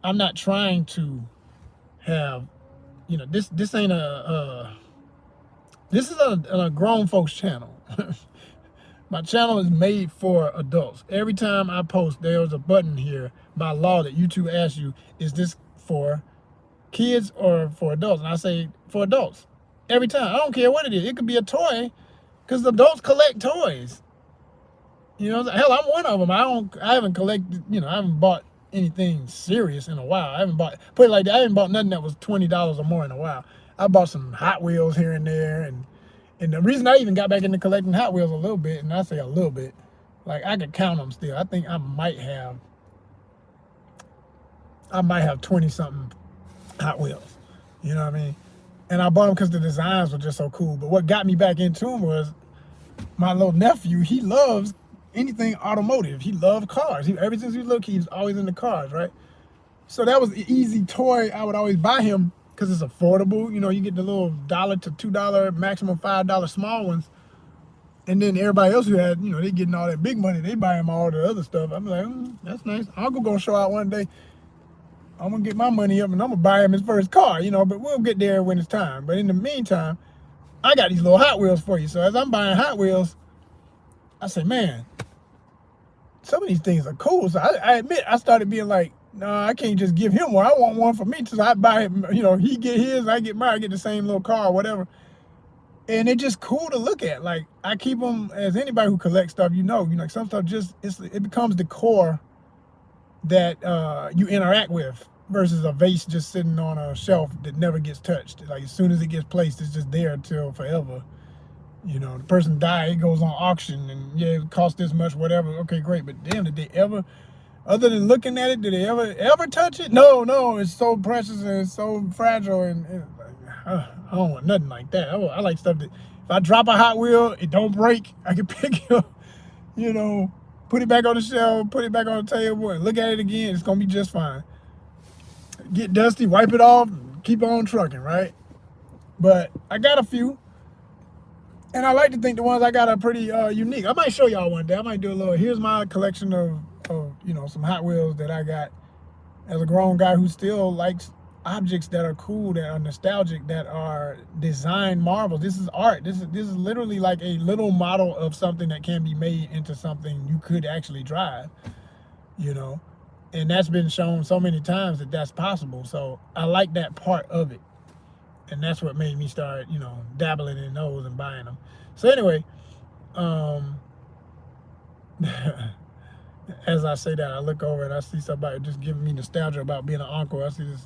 I'm not trying to have, this ain't this is a grown folks channel. My channel is made for adults. Every time I post, there's a button here by law that YouTube asks you, is this for kids or for adults? And I say for adults. Every time. I don't care what it is. It could be a toy, because adults collect toys. Hell, I'm one of them. I haven't collected, I haven't bought anything serious in a while. I haven't bought nothing that was $20 or more in a while. I bought some Hot Wheels here and there, and the reason I even got back into collecting Hot Wheels a little bit, and I say a little bit, like I could count them still. I think I might have 20 something Hot Wheels. You know what I mean? And I bought them because the designs were just so cool. But what got me back into them was my little nephew. He loves anything automotive. He loved cars. Ever since he was little, he was always into cars, right? So that was an easy toy I would always buy him because it's affordable. You get the little $1 to $2, maximum $5 small ones. And then everybody else who had, they getting all that big money, they buy him all the other stuff. I'm like, that's nice. Uncle gonna show out one day. I'm gonna get my money up and I'm gonna buy him his first car, but we'll get there when it's time. But in the meantime, I got these little Hot Wheels for you. So as I'm buying Hot Wheels, I say, man, some of these things are cool. So I admit, I started being like, no, I can't just give him one. I want one for me. So I buy him, he get his, I get mine, I get the same little car or whatever. And it's just cool to look at. Like, I keep them, as anybody who collects stuff, some stuff it becomes decor that you interact with versus a vase just sitting on a shelf that never gets touched. Like, as soon as it gets placed, it's just there until forever. You know, the person died, it goes on auction, and yeah, it cost this much, whatever. Okay, great. But damn, did they ever, other than looking at it, did they ever touch it? No, no. It's so precious and it's so fragile, and I don't want nothing like that. I like stuff that if I drop a Hot Wheel, it don't break. I can pick it up, you know, put it back on the shelf, put it back on the table, and look at it again. It's gonna be just fine. Get dusty, wipe it off, keep on trucking, right? But I got a few. And I like to think the ones I got are pretty unique. I might show y'all one day. I might do a little, here's my collection of you know, some Hot Wheels that I got as a grown guy who still likes objects that are cool, that are nostalgic, that are design marvels. This is art. This is literally like a little model of something that can be made into something you could actually drive, you know. And that's been shown so many times that that's possible. So I like that part of it. And that's what made me start, you know, dabbling in those and buying them. So anyway, as I say that, I look over and I see somebody just giving me nostalgia about being an uncle. I see this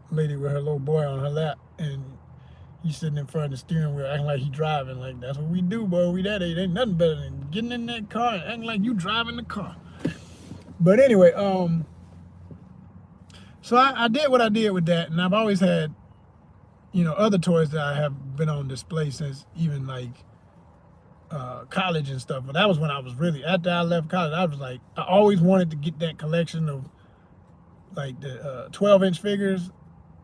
lady with her little boy on her lap, and he's sitting in front of the steering wheel acting like he's driving. Like, that's what we do, boy. We that age. Ain't nothing better than getting in that car and acting like you driving the car. But anyway, so I did what I did with that, and I've always had, you know, other toys that I have been on display since even like college and stuff. But that was when I was really, after I left college, I was like, I always wanted to get that collection of like the 12-inch figures,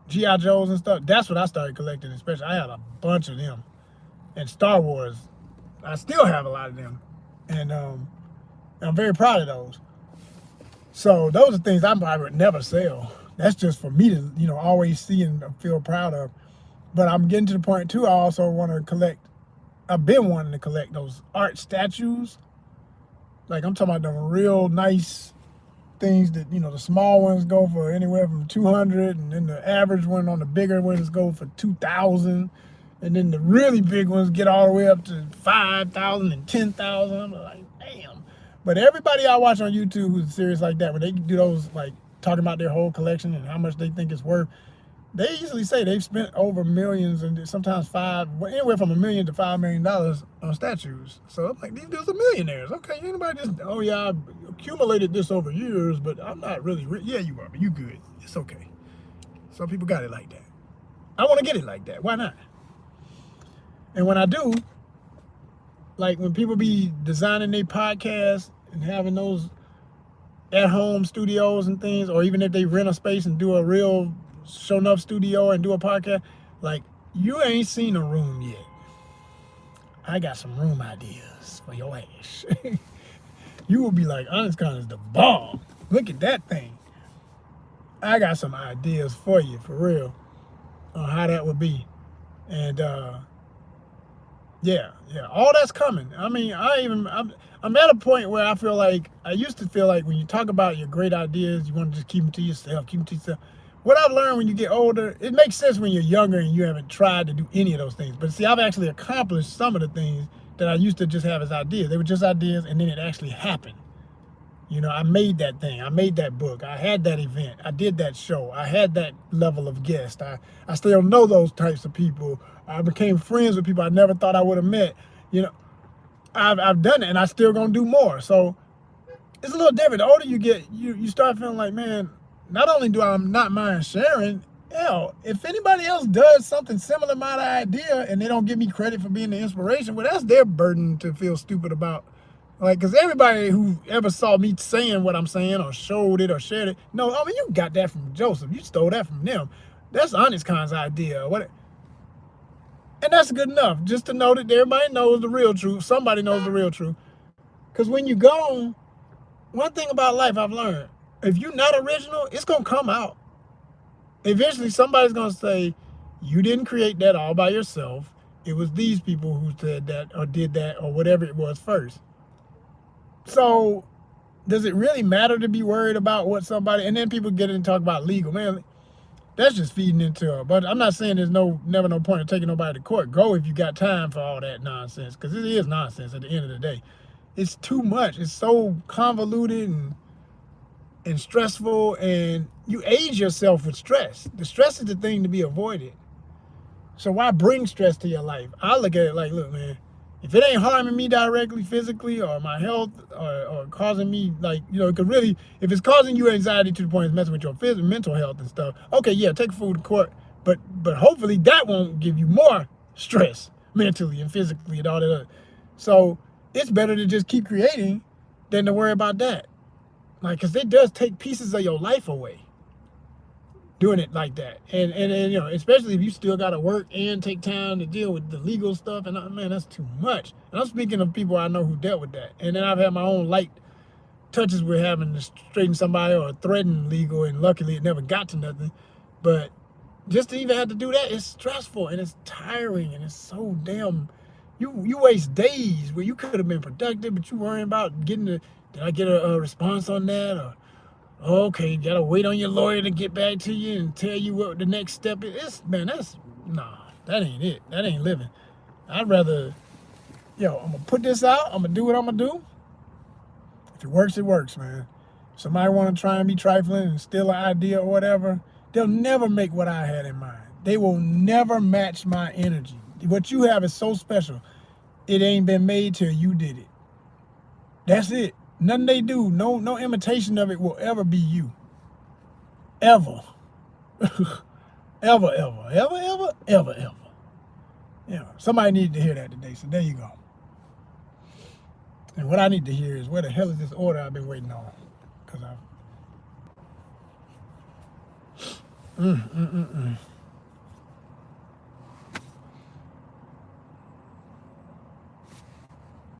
G.I. Joes and stuff. That's what I started collecting, especially. I had a bunch of them. And Star Wars, I still have a lot of them. And I'm very proud of those. So those are things I probably would never sell. That's just for me to, you know, always see and feel proud of. But I'm getting to the point too, I also want to collect, I've been wanting to collect those art statues. Like, I'm talking about the real nice things that, you know, the small ones go for anywhere from 200, and then the average one on the bigger ones go for 2,000, and then the really big ones get all the way up to 5,000 and 10,000. I'm like, damn. But everybody I watch on YouTube who's serious like that, when they do those, like, talking about their whole collection and how much they think it's worth, they usually say they've spent over millions, and sometimes anywhere from $1 million to $5 million on statues. So I'm like, these dudes are millionaires. Okay, anybody just, oh yeah, I accumulated this over years, but I'm not really rich. Yeah, you are, but you good. It's okay. Some people got it like that. I want to get it like that. Why not? And when I do, like when people be designing their podcasts and having those at-home studios and things, or even if they rent a space and do a real show enough studio and do a podcast, like, you ain't seen a room yet. I got some room ideas for your ass. You will be like, ONYXCON is the bomb. Look at that thing. I got some ideas for you, for real, on how that would be. And yeah, all that's coming. I mean, I'm at a point where I feel like, I used to feel like when you talk about your great ideas, you want to just keep them to yourself, What I've learned when you get older, it makes sense when you're younger and you haven't tried to do any of those things. But see, I've actually accomplished some of the things that I used to just have as ideas. They were just ideas, and then it actually happened. You know, I made that thing. I made that book. I had that event. I did that show. I had that level of guest. I still know those types of people. I became friends with people I never thought I would have met. You know, I've done it, and I still gonna do more. So it's a little different. The older you get, you start feeling like, man, not only do I not mind sharing, hell, if anybody else does something similar to my idea and they don't give me credit for being the inspiration, well, that's their burden to feel stupid about. Like, because everybody who ever saw me saying what I'm saying or showed it or shared it, no, I mean, you got that from Joseph. You stole that from them. That's ONYXCON's idea. And that's good enough, just to know that everybody knows the real truth. Somebody knows the real truth. Because when you go, one thing about life I've learned, if you're not original, it's going to come out. Eventually, somebody's going to say, you didn't create that all by yourself. It was these people who said that or did that or whatever it was first. So, does it really matter to be worried about what somebody... And then people get in and talk about legal. Man, that's just feeding into it. But I'm not saying there's never no point in taking nobody to court. Go if you got time for all that nonsense. Because it is nonsense at the end of the day. It's too much. It's so convoluted and stressful, and you age yourself with stress. The stress is the thing to be avoided. So why bring stress to your life? I look at it like, look, man, If it ain't harming me directly, physically, or my health, or causing me, like, you know, it could really, if it's causing you anxiety to the point it's messing with your physical, mental health and stuff, okay, yeah, take food to court. But hopefully that won't give you more stress mentally and physically and all that other. So it's better to just keep creating than to worry about that. Like, because it does take pieces of your life away doing it like that. And you know, especially if you still got to work and take time to deal with the legal stuff. And man, that's too much. And I'm speaking of people I know who dealt with that. And then I've had my own light touches with having to straighten somebody or threaten legal, and luckily it never got to nothing. But just to even have to do that, it's stressful and it's tiring and it's so damn. You waste days where you could have been productive, but you worrying about getting the. Did I get a response on that? Or okay, you gotta wait on your lawyer to get back to you and tell you what the next step is. Man, that's nah. That ain't it. That ain't living. I'd rather, yo, I'm gonna put this out. I'm gonna do what I'm gonna do. If it works, it works, man. Somebody want to try and be trifling and steal an idea or whatever, they'll never make what I had in mind. They will never match my energy. What you have is so special. It ain't been made till you did it. That's it. Nothing they do, no imitation of it will ever be you. Ever. ever. Yeah. Somebody needed to hear that today, so there you go. And what I need to hear is, where the hell is this order I've been waiting on? Because I've...